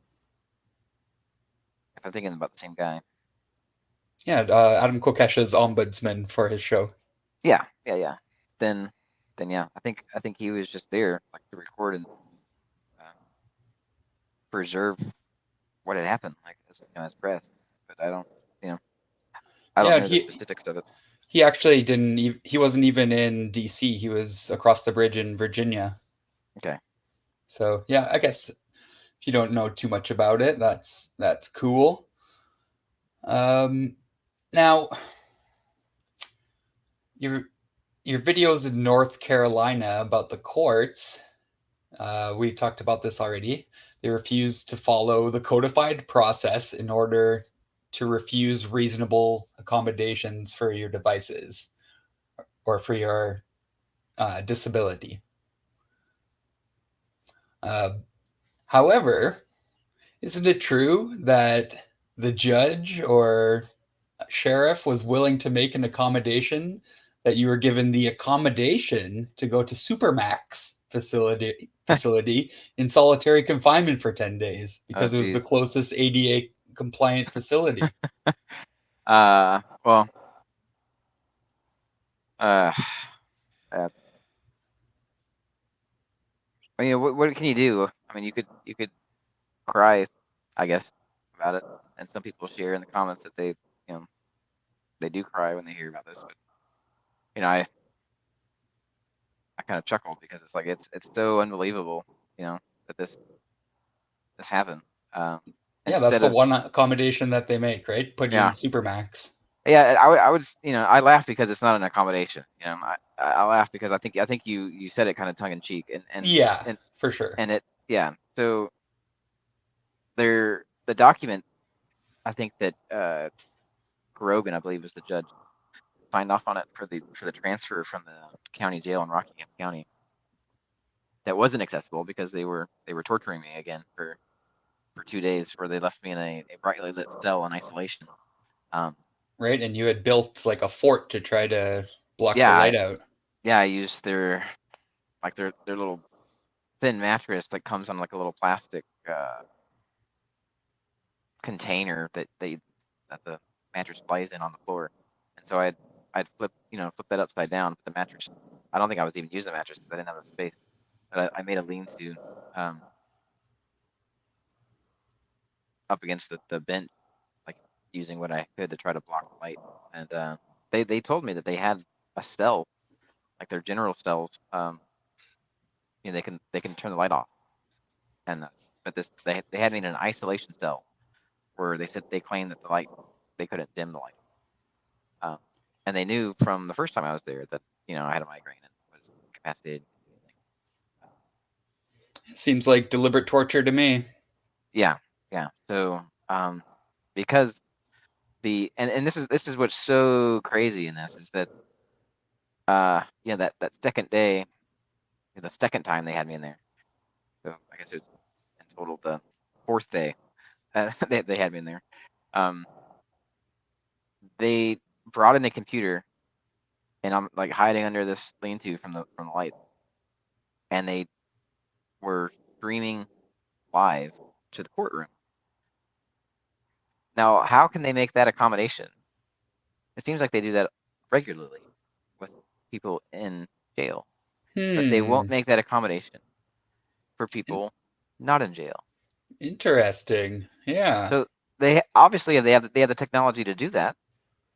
I'm thinking about the same guy. Yeah, Adam Kokesh's ombudsman for his show. Yeah, yeah, yeah. Then, then yeah, I think he was just there like to record and uh, preserve what had happened, like as press. But I don't Yeah, know the he specifics of it. he actually didn't. He wasn't even in D.C. He was across the bridge in Virginia. Okay. So yeah, I guess if you don't know too much about it, that's cool. Um, Now your your videos in North Carolina about the courts. We talked about this already. They refused to follow the codified process in order to refuse reasonable accommodations for your devices or for your disability. Uh, However, isn't it true that the judge or sheriff was willing to make an accommodation that you were given the accommodation to go to Supermax facility in solitary confinement for 10 days Oh, because it was the geez. closest ADA compliant facility. Well, uh, that's I mean, what can you do? I mean, you could cry, I guess, about it. And some people share in the comments that know, they do cry when they hear about this. But I kind of chuckled because it's like it's so unbelievable, that this happened. Um, Yeah, that's instead the of one accommodation that they make, right? Put you in Yeah, Supermax. yeah, I would I laugh because it's not an accommodation. I laugh because I think you said it kind of tongue in cheek, Yeah, and for sure. and it yeah. So the document, I think that Grogan, I believe, was the judge, signed off on it for the transfer from the county jail in Rockingham County. That wasn't accessible because they were torturing me again for 2 days, where they left me in a brightly lit cell in isolation. Um, Right? And you had built like a fort to try to block the yeah, light out. I used their little thin mattress that comes on like a little plastic container that the mattress lies in on the floor. And so I'd flip that upside down, put the mattress. I don't think I was even using the mattress because I didn't have the space. But I made a lean-to um, up against the bench, like using what I could to try to block the light. And they told me that they had a cell, like their general cells. They can turn the light off. And but they had me in an isolation cell where they claimed that they couldn't dim the light. Um, and they knew from the first time I was there that I had a migraine and was incapacitated. Seems like deliberate torture to me. Yeah, yeah. So because and this is what's so crazy in this is that that second day, the second time they had me in there. So I guess it was in total the fourth day they had me in there. Um, they brought in a computer, and I'm like hiding under this lean-to from the light, and they were streaming live to the courtroom. Now, how can they make that accommodation? It seems like they do that regularly with people in jail, but they won't Hmm. make that accommodation for people not in jail. Interesting. Yeah. So they obviously they have the technology to do that,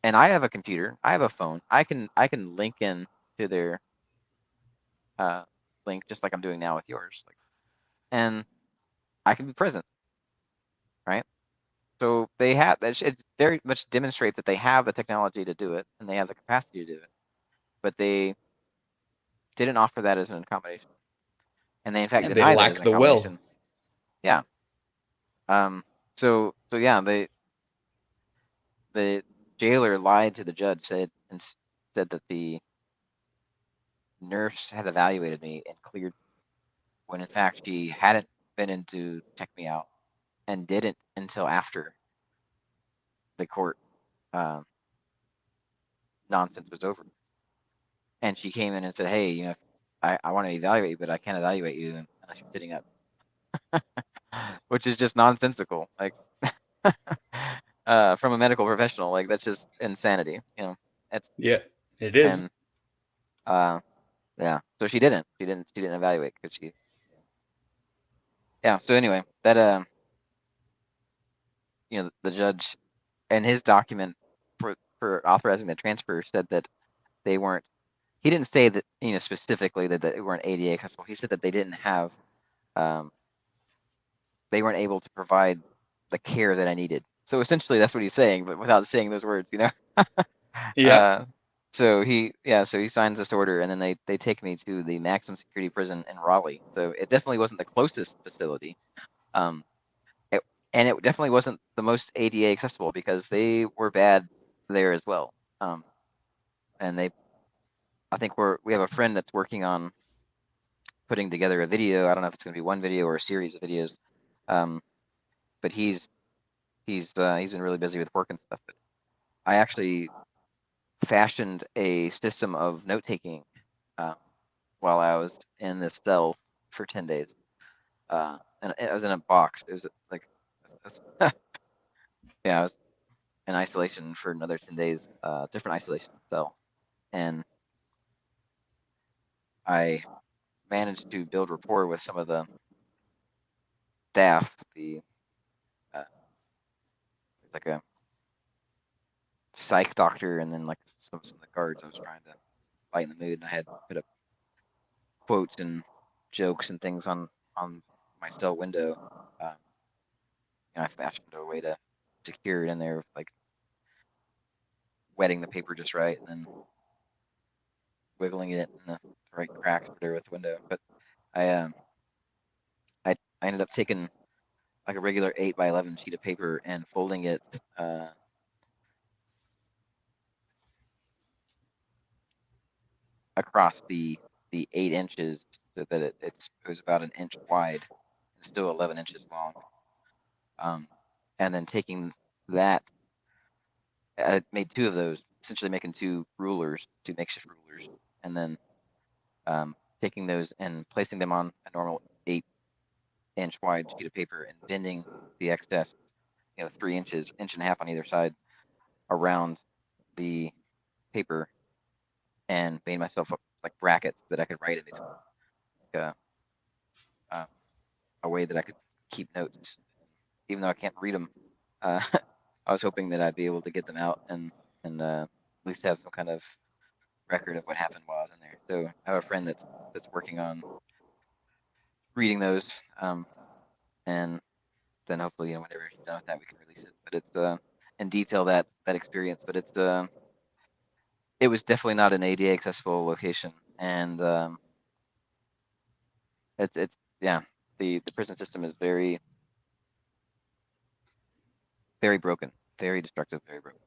and I have a computer, I have a phone, I can link in to their uh, link just like I'm doing now with yours, and I can be present, right? So they have that. It very much demonstrates that they have the technology to do it and they have the capacity to do it, but they didn't offer that as an accommodation, and they in fact And they deny that as lack an the will. accommodation. Yeah. So yeah, the jailer lied to the judge, said that the nurse had evaluated me and cleared, when in fact she hadn't been in to check me out and didn't until after the court um, nonsense was over. And she came in and said, "Hey, I want to evaluate you, but I can't evaluate you unless you're sitting up," which is just nonsensical. Like from a medical professional, like that's just insanity. It's Yeah, it is. and uh, yeah. So she didn't evaluate because yeah. So anyway, that the judge and his document for authorizing the transfer said that they weren't. He didn't say that specifically that they weren't ADA accessible. He said that um, they weren't able to provide the care that I needed. So essentially, that's what he's saying, but without saying those words. Yep. Uh, so he signs this order, and then they take me to the maximum security prison in Raleigh. So it definitely wasn't the closest facility, um, it, and it definitely wasn't the most ADA accessible because they were bad there as well. And I think we have a friend that's working on putting together a video. I don't know if it's going to be one video or a series of videos, um, but he's been really busy with work and stuff. But I actually fashioned a system of note taking um, while I was in this cell for 10 days, and it was in a box. It was like, yeah, I was in isolation for another 10 days, different isolation cell, and I managed to build rapport with some of the staff. Like a psych doctor, and then like some of the guards. I was trying to lighten the mood, and I had put up quotes and jokes and things on my cell window. Um, I fashioned a way to secure it in there, like wetting the paper just right, and then wiggling it in the right cracks there with the window. But I I ended up taking like a regular 8x11 sheet of paper and folding it across the 8 inches, so that it was about an inch wide and still 11 inches long. And then taking that, I made two of those, essentially making two makeshift rulers, and then taking those and placing them on a normal 8-inch wide sheet of paper and bending the excess, 3 inches, inch and a half on either side around the paper, and made myself like brackets that I could write in between, like a way that I could keep notes, even though I can't read them. I was hoping that I'd be able to get them out and at least have some kind of record of what happened while I was in there. So I have a friend that's working on reading those, and then hopefully, whenever he's done with that, we can release it. But it's and detail that experience. But it was definitely not an ADA accessible location, and it's yeah, the prison system is very very broken, very destructive, very broken.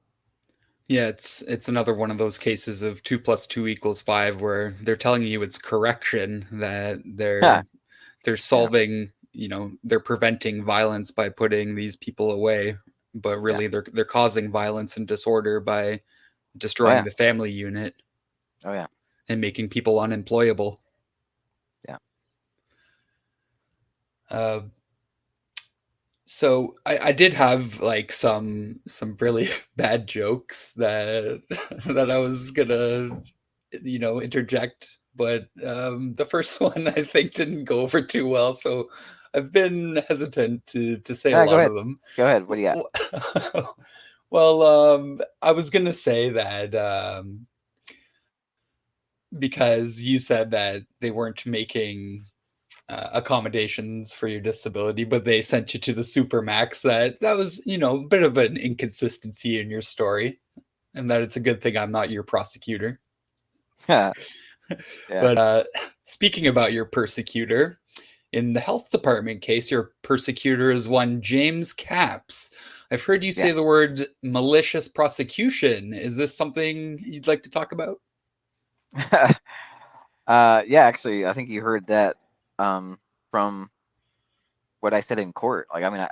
Yeah, it's another one of those cases of 2 + 2 = 5, where they're telling you it's correction, that they're Yeah, solving, they're preventing violence by putting these people away, but yeah. really they're causing violence and disorder by Oh destroying yeah, the family unit oh yeah, and making people unemployable. yeah. Uh, so I did have like some really bad jokes that that I was gonna interject, but the first one I think didn't go over too well, so I've been hesitant to say a Go lot ahead, of them. go ahead. What do you got? Well, I was gonna say that because you said that they weren't making accommodations for your disability, but they sent you to the supermax. That was, a bit of an inconsistency in your story, and that it's a good thing I'm not your prosecutor. Yeah, But speaking about your persecutor, in the health department case, your persecutor is one James Capps. I've heard you say yeah. the word malicious prosecution. Is this something you'd like to talk about? Yeah, actually, I think you heard that from what I said in court. Like, I mean,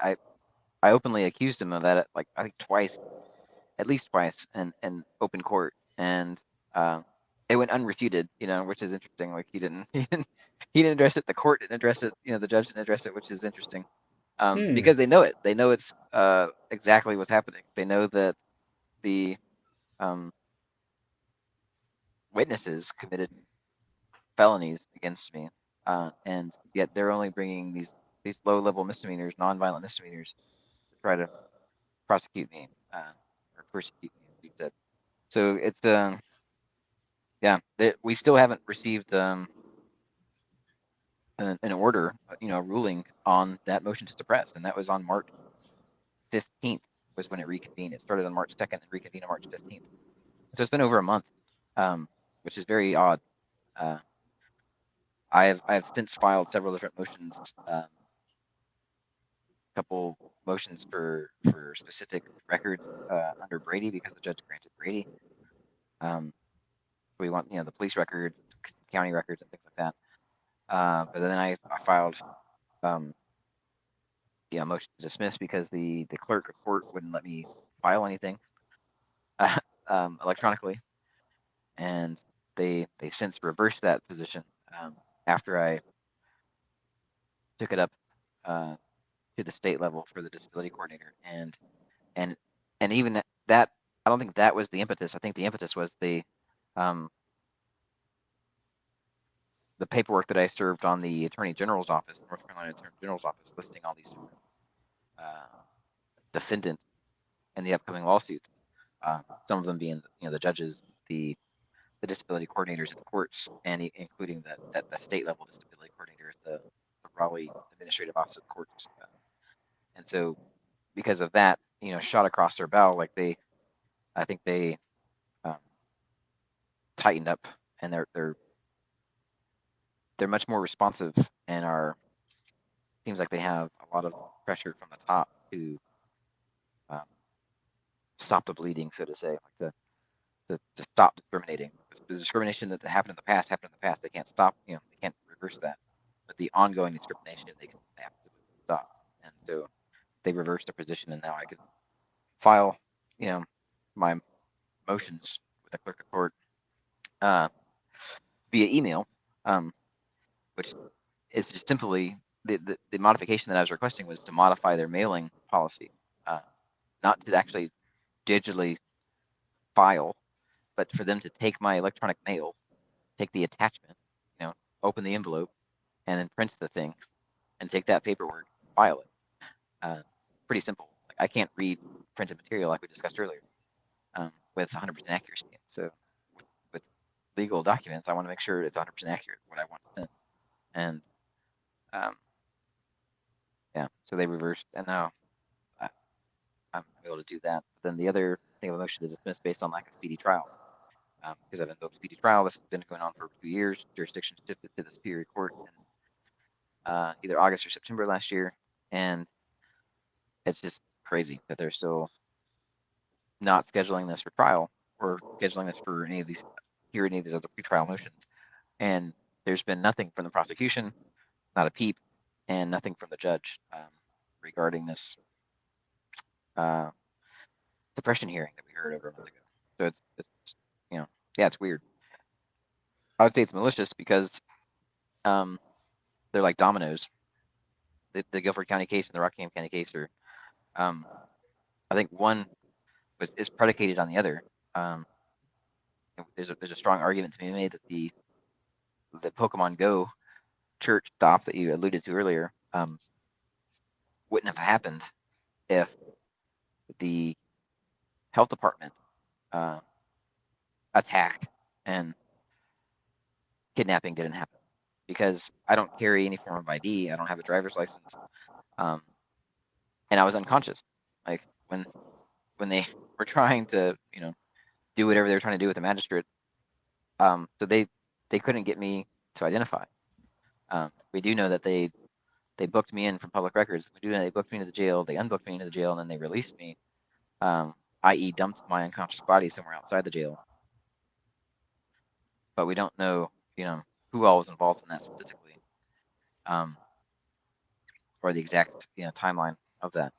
I openly accused him of that, like I think twice, at least twice, in open court, and uh, it went unrefuted, which is interesting. Like he didn't address it. The court didn't address it. The judge didn't address it, which is interesting. Hmm. Because they know it. They know it's exactly what's happening. They know that the um, witnesses committed felonies against me, and yet they're only bringing these low-level misdemeanors, non-violent misdemeanors, to try to prosecute me, or persecute me, as you said. So it's yeah, we still haven't received an order, a ruling on that motion to suppress, and that was on March 15th was when it reconvened. It started on March 2nd and reconvened on March 15th. So it's been over a month, which is very odd. Uh, I have since filed several different motions, a couple motions for specific records under Brady, because the judge granted Brady. We want the police records, county records, and things like that. But then I filed a motion to dismiss because the clerk of court wouldn't let me file anything electronically, and they since reversed that position after I took it up to the state level for the disability coordinator, and and even that, I don't think that was the impetus. I think the impetus was um, the paperwork that I served on the Attorney General's office, North Carolina Attorney General's office, listing all these different defendants in the upcoming lawsuits. Some of them being, the judges, the disability coordinators at the courts, and including the state level disability coordinator at the Raleigh Administrative Office of the Courts. And so, because of that, shot across their bow, like I think they um, tightened up, and they're much more responsive, and seems like they have a lot of pressure from the top to um, stop the bleeding, so to say, like to stop discriminating. The discrimination that happened in the past happened in the past. They can't stop, they can't reverse that. But the ongoing discrimination, they can absolutely stop. And so they reversed their position, and now I can file, my motions with the clerk of court uh, via email, which is just simply the modification that I was requesting was to modify their mailing policy, not to actually digitally file, but for them to take my electronic mail, take the attachment, open the envelope, and then print the thing, and take that paperwork, file it. Pretty simple. Like, I can't read printed material like we discussed earlier with 100% accuracy. So with legal documents, I want to make sure it's 100% accurate what I want to send. And yeah, so they reversed, and now I'm able to do that. But then the other thing of a motion to dismiss based on lack of speedy trial, because I've invoked speedy trial. This has been going on for 2 years. Jurisdiction shifted to the Superior Court in either August or September last year, and it's just crazy that they're still not scheduling this for trial or scheduling this for any of these other pretrial motions. And there's been nothing from the prosecution, not a peep, and nothing from the judge regarding this suppression hearing that we heard over a month ago. So it's yeah, it's weird. I would say it's malicious because they're like dominoes. The Guilford County case and the Rockingham County case are, I think one is predicated on the other. There's a strong argument to be made that the Pokemon Go church stop that you alluded to earlier wouldn't have happened if the health department attack and kidnapping didn't happen, because I don't carry any form of ID. I don't have a driver's license, and I was unconscious. Like when they were trying to do whatever they were trying to do with the magistrate, so they couldn't get me to identify. We do know that they booked me in from public records. We do know they booked me into the jail. They unbooked me into the jail, and then they released me, i.e., dumped my unconscious body somewhere outside the jail. But we don't know, who all was involved in that specifically, or the exact, timeline of that.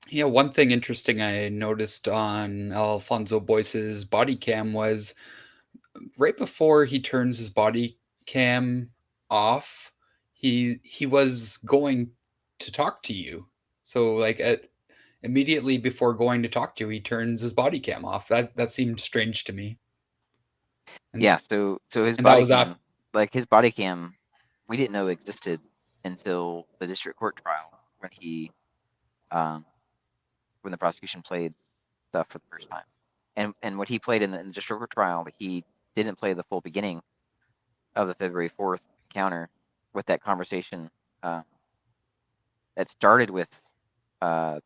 Yeah, one thing interesting I noticed on Alfonso Boyce's body cam was right before he turns his body cam off, he was going to talk to you. So like immediately before going to talk to you, he turns his body cam off. That seemed strange to me. And Yeah, so his and that body was after. cam, like his body cam, we didn't know existed until the district court trial when um, when the prosecution played stuff for the first time, and what he played in the district court trial, he didn't play the full beginning of the February 4th encounter with that conversation that started with the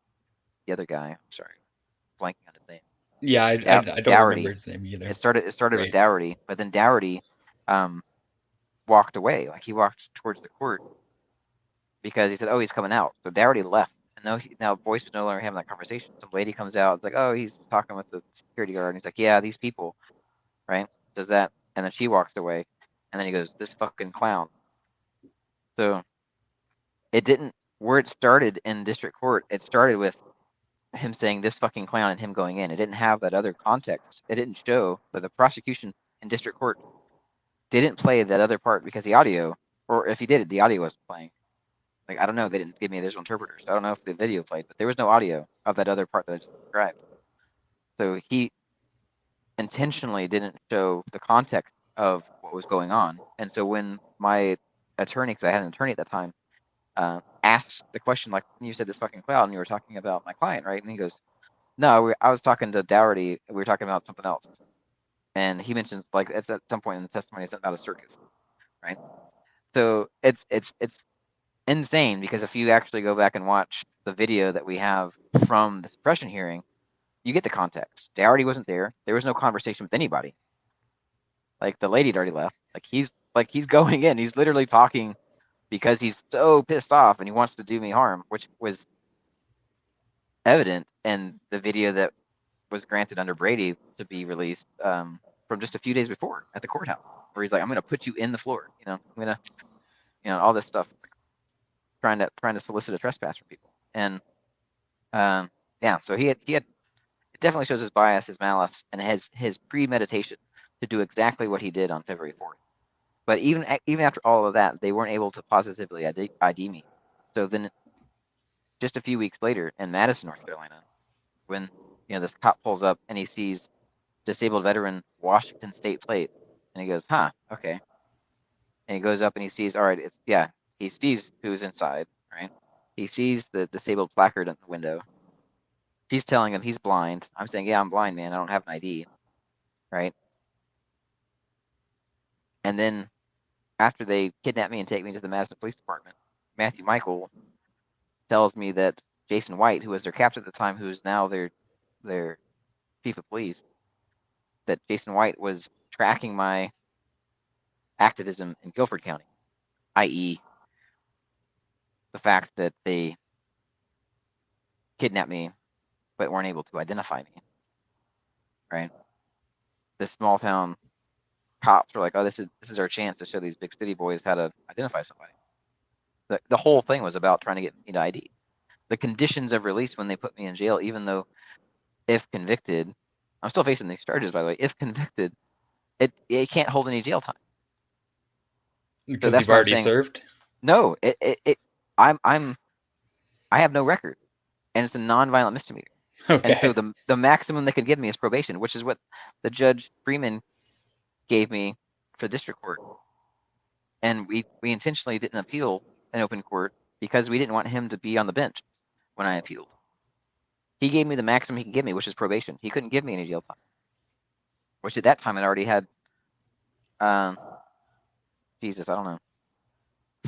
other guy. I'm sorry, blanking on his name. Yeah, I don't remember Dougherty. his name either. It started with Right. Dougherty, but then Dougherty walked away. Like he walked towards the court because he said, "Oh, he's coming out." So Dougherty left, and now Boyce was no longer having that conversation. Some lady comes out, it's like, "Oh, he's talking with the security guard," and he's like, "Yeah, these people, right?" Does that, and then she walks away, and then he goes, "This fucking clown." So it didn't. Where it started in district court, it started with him saying "this fucking clown" and him going in. It didn't have that other context. It didn't show that the prosecution in district court didn't play that other part because the audio, or if he did it, the audio wasn't playing. Like, I don't know, they didn't give me visual interpreters. I don't know if the video played, but there was no audio of that other part that I just described. So he intentionally didn't show the context of what was going on. And so when my attorney, because I had an attorney at the time, asked the question, like, you said this fucking cloud, and you were talking about my client, right? And he goes, no, I was talking to Dougherty. We were talking about something else. And he mentions, like, it's at some point in the testimony, it's about a circus, right? So it's insane, because if you actually go back and watch the video that we have from the suppression hearing, you get the context. Dougherty wasn't there. There was no conversation with anybody. Like, the lady had already left. He's going in. He's literally talking because he's so pissed off and he wants to do me harm, which was evident in the video that was granted under Brady to be released from just a few days before at the courthouse, where he's like, "I'm going to put you in the floor. I'm going to, all this stuff, trying to solicit a trespass from people." And yeah, so he had it definitely shows his bias, his malice, and his premeditation to do exactly what he did on February 4th. But even after all of that, they weren't able to positively ID me. So then, just a few weeks later, in Madison, North Carolina, when this cop pulls up and he sees disabled veteran Washington State plate, and he goes, "Huh, okay." And he goes up and he sees, all right, he sees who's inside, right? He sees the disabled placard in the window. He's telling him he's blind. I'm saying, yeah, I'm blind, man. I don't have an ID, right? And then after they kidnap me and take me to the Madison Police Department, Matthew Michael tells me that Jason White, who was their captain at the time, who is now their chief of police, that Jason White was tracking my activism in Guilford County, i.e., the fact that they kidnapped me but weren't able to identify me, right? This small town cops were like, "Oh, this is our chance to show these big city boys how to identify somebody." The whole thing was about trying to get me to ID. The conditions of release when they put me in jail, even though if convicted, I'm still facing these charges, by the way. If convicted, it can't hold any jail time. So Because that's you've why I'm already saying served. no. I'm I have no record, and it's a nonviolent misdemeanor. And so Okay. the maximum they could give me is probation, which is what the Judge Freeman gave me for district court. And we intentionally didn't appeal in open court because we didn't want him to be on the bench when I appealed. He gave me the maximum he can give me, which is probation. He couldn't give me any jail time, which at that time I already had, um, Jesus, I don't know,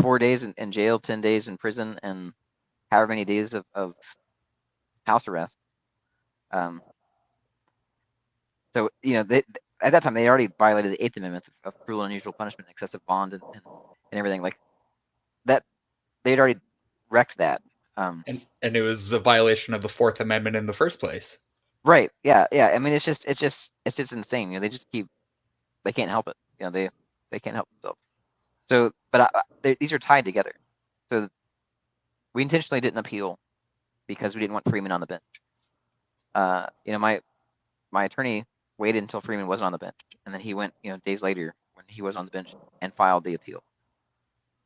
4 days in jail, 10 days in prison, and however many days of house arrest. Um, so at that time they already violated the Eighth Amendment of cruel and unusual punishment, excessive bond, and everything like that. They'd already wrecked that. And it was a violation of the Fourth Amendment in the first place. Right. Yeah. Yeah. I mean, it's just insane. They can't help it. They can't help themselves. So, but these are tied together. So we intentionally didn't appeal because we didn't want Freeman on the bench. My attorney waited until Freeman wasn't on the bench, and then he went, days later when he was on the bench and filed the appeal.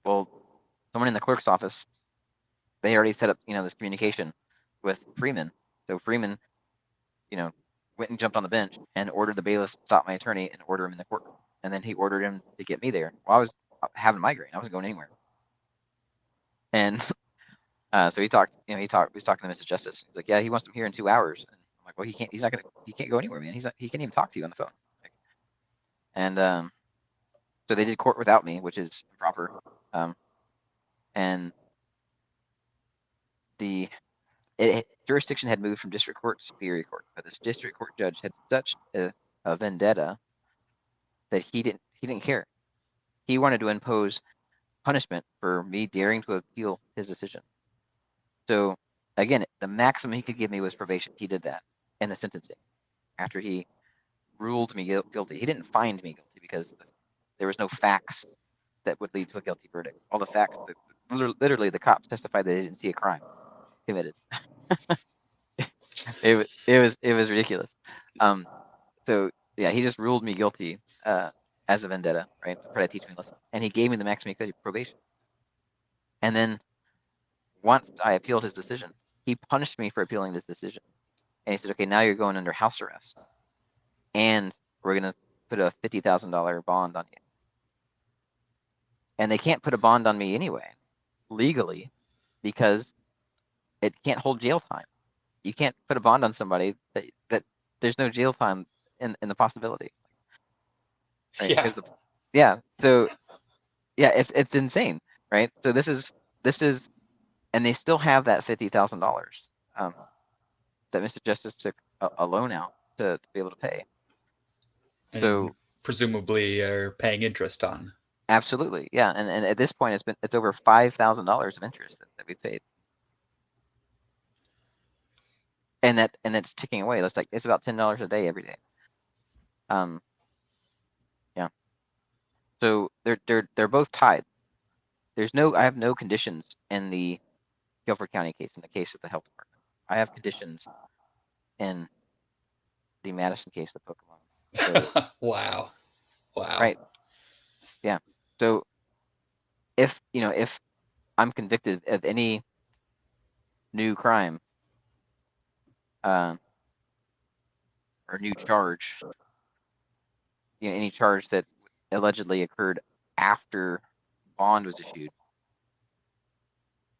Well, someone in the clerk's office, they already set up, this communication with Freeman. So Freeman, went and jumped on the bench and ordered the bailiff to stop my attorney and order him in the courtroom. And then he ordered him to get me there. Well, I was having a migraine. I wasn't going anywhere. And so he talked, he was talking to Mr. Justice. He's like, yeah, he wants him here in 2 hours. And I'm like, well, he can't go anywhere, man. He can't even talk to you on the phone. And so they did court without me, which is improper. And the jurisdiction had moved from district court to superior court, but this district court judge had such a vendetta that he didn't care. He wanted to impose punishment for me daring to appeal his decision. So again, the maximum he could give me was probation. He did that in the sentencing after he ruled me guilty. He didn't find me guilty because there was no facts that would lead to a guilty verdict. All the facts, literally, the cops testified that they didn't see a crime committed. It was ridiculous. So yeah, he just ruled me guilty as a vendetta, right? To try to teach me a lesson, and he gave me the maximum probation. And then once I appealed his decision, he punished me for appealing this decision, and he said, "Okay, now you're going under house arrest, and we're gonna put a $50,000 bond on you. And they can't put a bond on me anyway, legally, because it can't hold jail time. You can't put a bond on somebody that there's no jail time in the possibility, right? Yeah. Because it's insane, right? So this is, and they still have that $50,000 that Mr. Justice took a loan out to be able to pay. And So presumably are paying interest on. absolutely, yeah. And at this point, it's over $5,000 of interest that we paid, and it's ticking away. It's about $10 a day every day. Yeah. So they're both tied. I have no conditions in the Guilford County case, in the case of the health department. I have conditions in the Madison case, the Pokemon. So Wow. right, yeah. So if I'm convicted of any new crime, or new charge, any charge that allegedly occurred after bond was issued,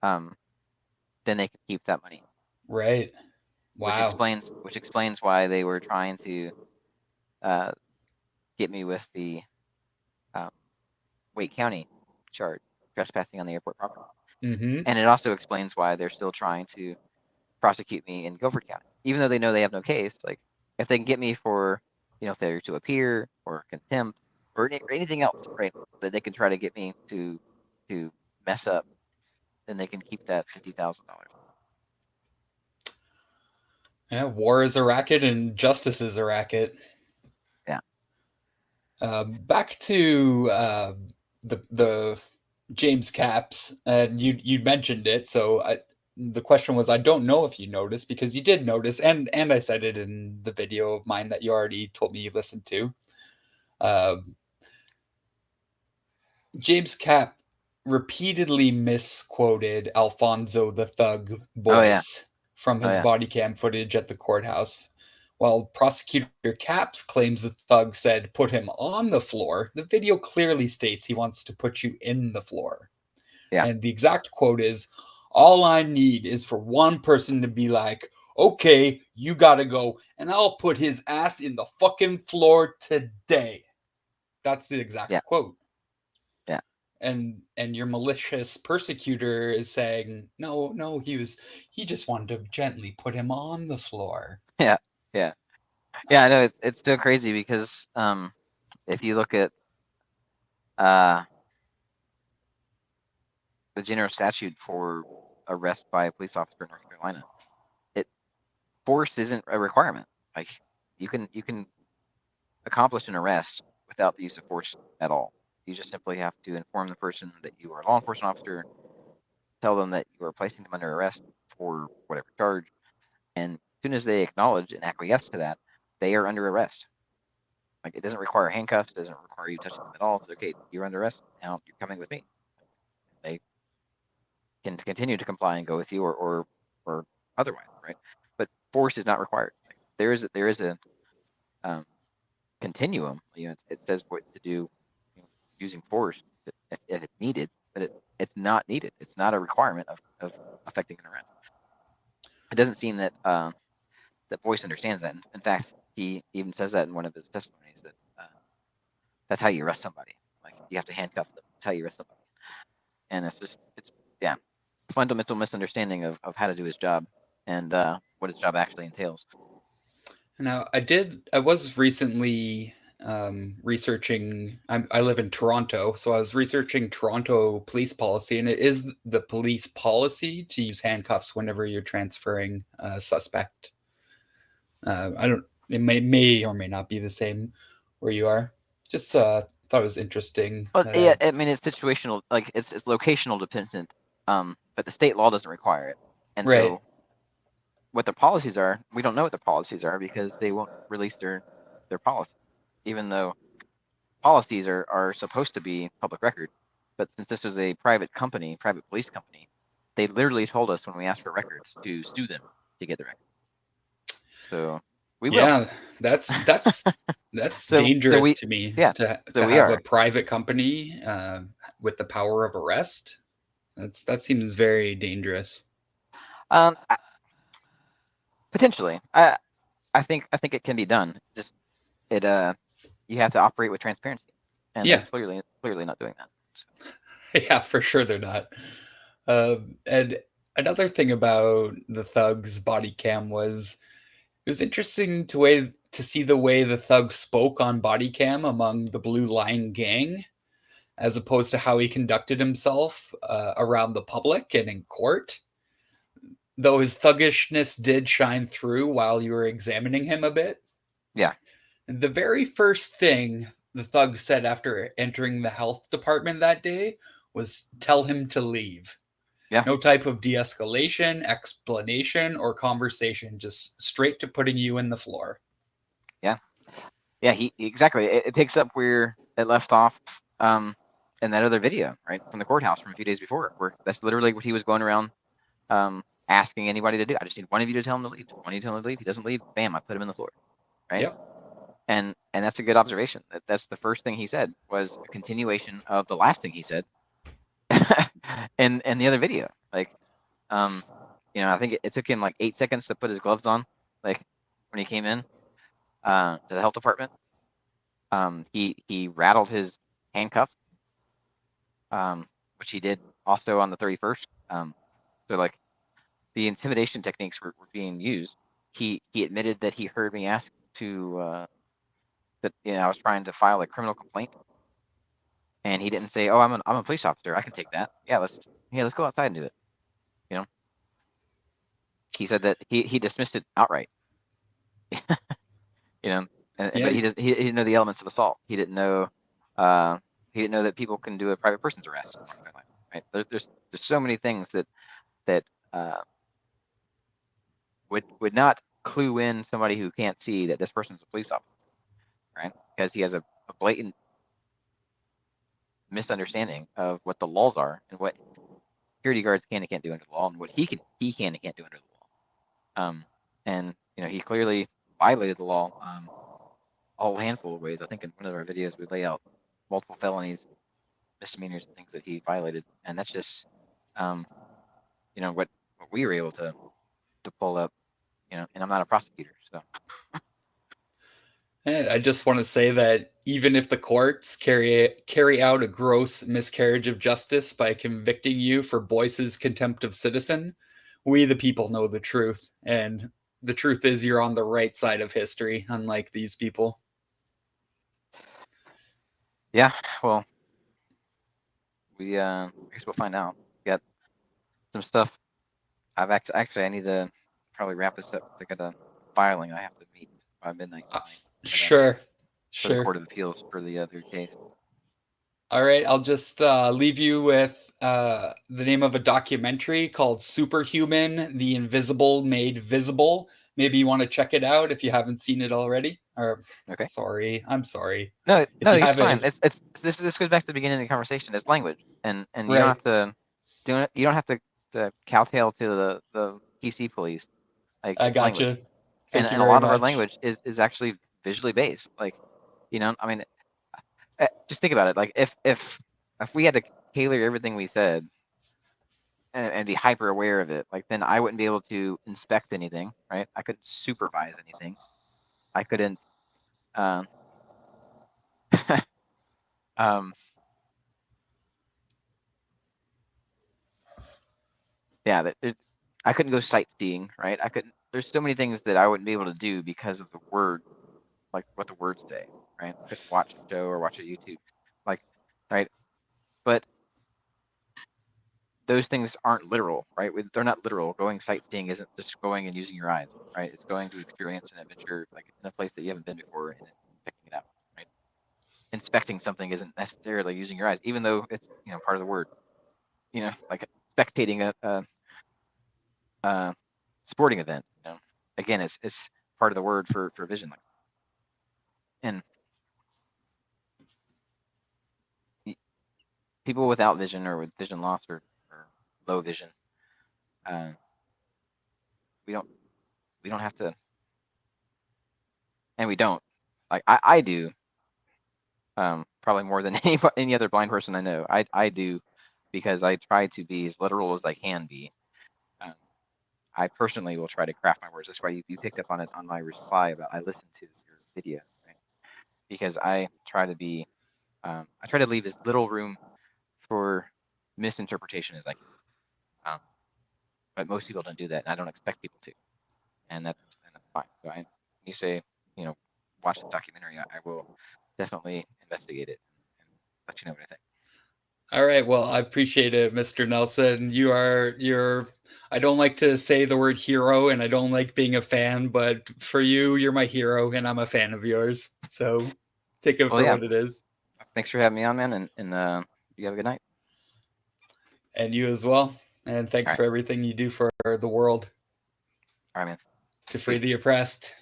then they can keep that money. Right. Which Wow. explains why they were trying to get me with the Wake County charge, trespassing on the airport property. Mm-hmm. And it also explains why they're still trying to prosecute me in Guilford County, even though they know they have no case. Like, if they can get me for failure to appear or contempt or anything else, right, that they can try to get me to mess up, then they can keep that $50,000. Yeah, war is a racket and justice is a racket. Yeah. Back to the James Caps, and you mentioned it. So the question was, I don't know if you noticed, because you did notice, and I said it in the video of mine that you already told me you listened to. James Cap repeatedly misquoted Alfonso the Thug Oh yeah. Boyce from Oh his yeah. body cam footage at the courthouse. While prosecutor Capps claims the thug said, "Put him on the floor," the video clearly states he wants to put you in the floor. Yeah. And the exact quote is, "All I need is for one person to be like, okay, you gotta go, and I'll put his ass in the fucking floor today." That's the exact Yeah. quote. Yeah. And your malicious persecutor is saying, no, he just wanted to gently put him on the floor. Yeah. Yeah. Yeah. I know it's still crazy because if you look at the general statute for arrest by a police officer in North Carolina, force isn't a requirement. Like, you can accomplish an arrest without the use of force at all. You just simply have to inform the person that you are a law enforcement officer, tell them that you are placing them under arrest for whatever charge, and as soon as they acknowledge and acquiesce to that, they are under arrest. Like, it doesn't require handcuffs, it doesn't require you touching them at all. It's okay, you're under arrest, now you're coming with me. They can continue to comply and go with you, or otherwise, right? But force is not required. Like, there is a continuum. It says what to do, using force if it's needed, but it's not needed. It's not a requirement of affecting an arrest. It doesn't seem that that Boyce understands that. In fact, he even says that in one of his testimonies, that that's how you arrest somebody. Like, you have to handcuff them. That's how you arrest somebody. And it's yeah, fundamental misunderstanding of how to do his job and what his job actually entails. Now, I was recently researching. I live in Toronto, so I was researching Toronto police policy, and it is the police policy to use handcuffs whenever you're transferring a suspect. I don't. It may or may not be the same where you are. Just thought it was interesting. But yeah, I mean, it's situational, like it's locational dependent. But the state law doesn't require it, and Right. so what their policies are, we don't know what their policies are because they won't release their policy, even though policies are supposed to be public record. But since this was a private company, private police company, they literally told us when we asked for records to sue them to get the records. So We will. Yeah, that's So dangerous we, to me yeah. to So we have a are. private company with the power of arrest. That seems very dangerous. Um, Potentially. I think it can be done. Just it you have to operate with transparency, and they're Yeah, clearly not doing that. So, yeah, for sure they're not. And another thing about the thug's body cam was it was interesting to see the way the thug spoke on body cam among the Blue Line gang, as opposed to how he conducted himself around the public and in court. Though his thuggishness did shine through while you were examining him a bit. yeah, The very first thing the thug said after entering the health department that day was tell him to leave. yeah, No type of de escalation, explanation, or conversation, just straight to putting you in the floor. yeah, yeah. He exactly. It picks up where it left off in that other video, right, from the courthouse from a few days before, where that's literally what he was going around asking anybody to do. I just need one of you to tell him to leave. One of you to tell him to leave. He doesn't leave. Bam! I put him in the floor. Right. Yep. And that's a good observation. That's the first thing he said was a continuation of the last thing he said in the other video. Like, I think it took him like 8 seconds to put his gloves on. Like when he came in to the health department, he rattled his handcuffs, which he did also on the 31st. So like the intimidation techniques were being used. He admitted that he heard me ask to that I was trying to file a criminal complaint, and he didn't say, "Oh, I'm a police officer. I can take that. Let's go outside and do it." You know, he said that he dismissed it outright. you know, but Yeah. he didn't know the elements of assault. Uh, he didn't know that people can do a private person's arrest. Right? There's so many things that uh, would not clue in somebody who can't see that this person's a police officer, right? Because he has a blatant misunderstanding of what the laws are and what security guards can and can't do under the law, and what he can and can't do under the law. And he clearly violated the law a whole handful of ways. I think in one of our videos we lay out multiple felonies, misdemeanors, and things that he violated, and that's just what we were able to pull up. And I'm not a prosecutor, so And I just want to say that even if the courts carry out a gross miscarriage of justice by convicting you for Boyce's contempt of citizen, we the people know the truth, and the truth is you're on the right side of history, unlike these people. yeah. Well, I guess we'll find out. We got some stuff. I've actually I need to probably wrap this up. I got a filing I have to meet by midnight tonight Sure, for the sure. Court of Appeals for the other case. All right, I'll just leave you with the name of a documentary called Superhuman: The Invisible Made Visible. Maybe you want to check it out if you haven't seen it already. Or, Okay. sorry, I'm sorry. No, If no, you it's have fine. it, This goes back to the beginning of the conversation. It's language, and you don't right, have to you don't have to kowtow to the PC police. Like I it's language, gotcha. and Thank you a very lot of our much. language is actually visually based. Like, I mean, just think about it. Like if we had to tailor everything we said and be hyper aware of it, like then I wouldn't be able to inspect anything, right? I couldn't supervise anything. I couldn't. Um, um, yeah, I couldn't go sightseeing, right? I couldn't. There's so many things that I wouldn't be able to do because of the word, like what the words say, right? I couldn't watch a show or watch a YouTube, like, right? But those things aren't literal, right? They're not literal. Going sightseeing isn't just going and using your eyes, right? It's going to experience an adventure, like in a place that you haven't been before, and then checking it out, right? Inspecting something isn't necessarily using your eyes, even though it's part of the word. Like spectating a sporting event. Again, it's part of the word for vision. And people without vision or with vision loss or low vision, uh, we don't have to and we don't. Like I do, probably more than any other blind person I know. I do because I try to be as literal as I can be. Um, I personally will try to craft my words. That's why you picked up on it on my reply about I listened to your video, right? Because I try to be, I try to leave as little room for misinterpretation as I can. But most people don't do that, and I don't expect people to, and that's fine. So you say, watch the documentary, I will definitely investigate it and let you know what I think. All right. Well, I appreciate it, Mr. Nelson. You're I don't like to say the word hero and I don't like being a fan, but for you're my hero and I'm a fan of yours. So take it Well, for yeah. what it is. Thanks for having me on, man, and you have a good night. And you as well. And All thanks right. for everything you do for the world All right, man. to free Peace. the oppressed.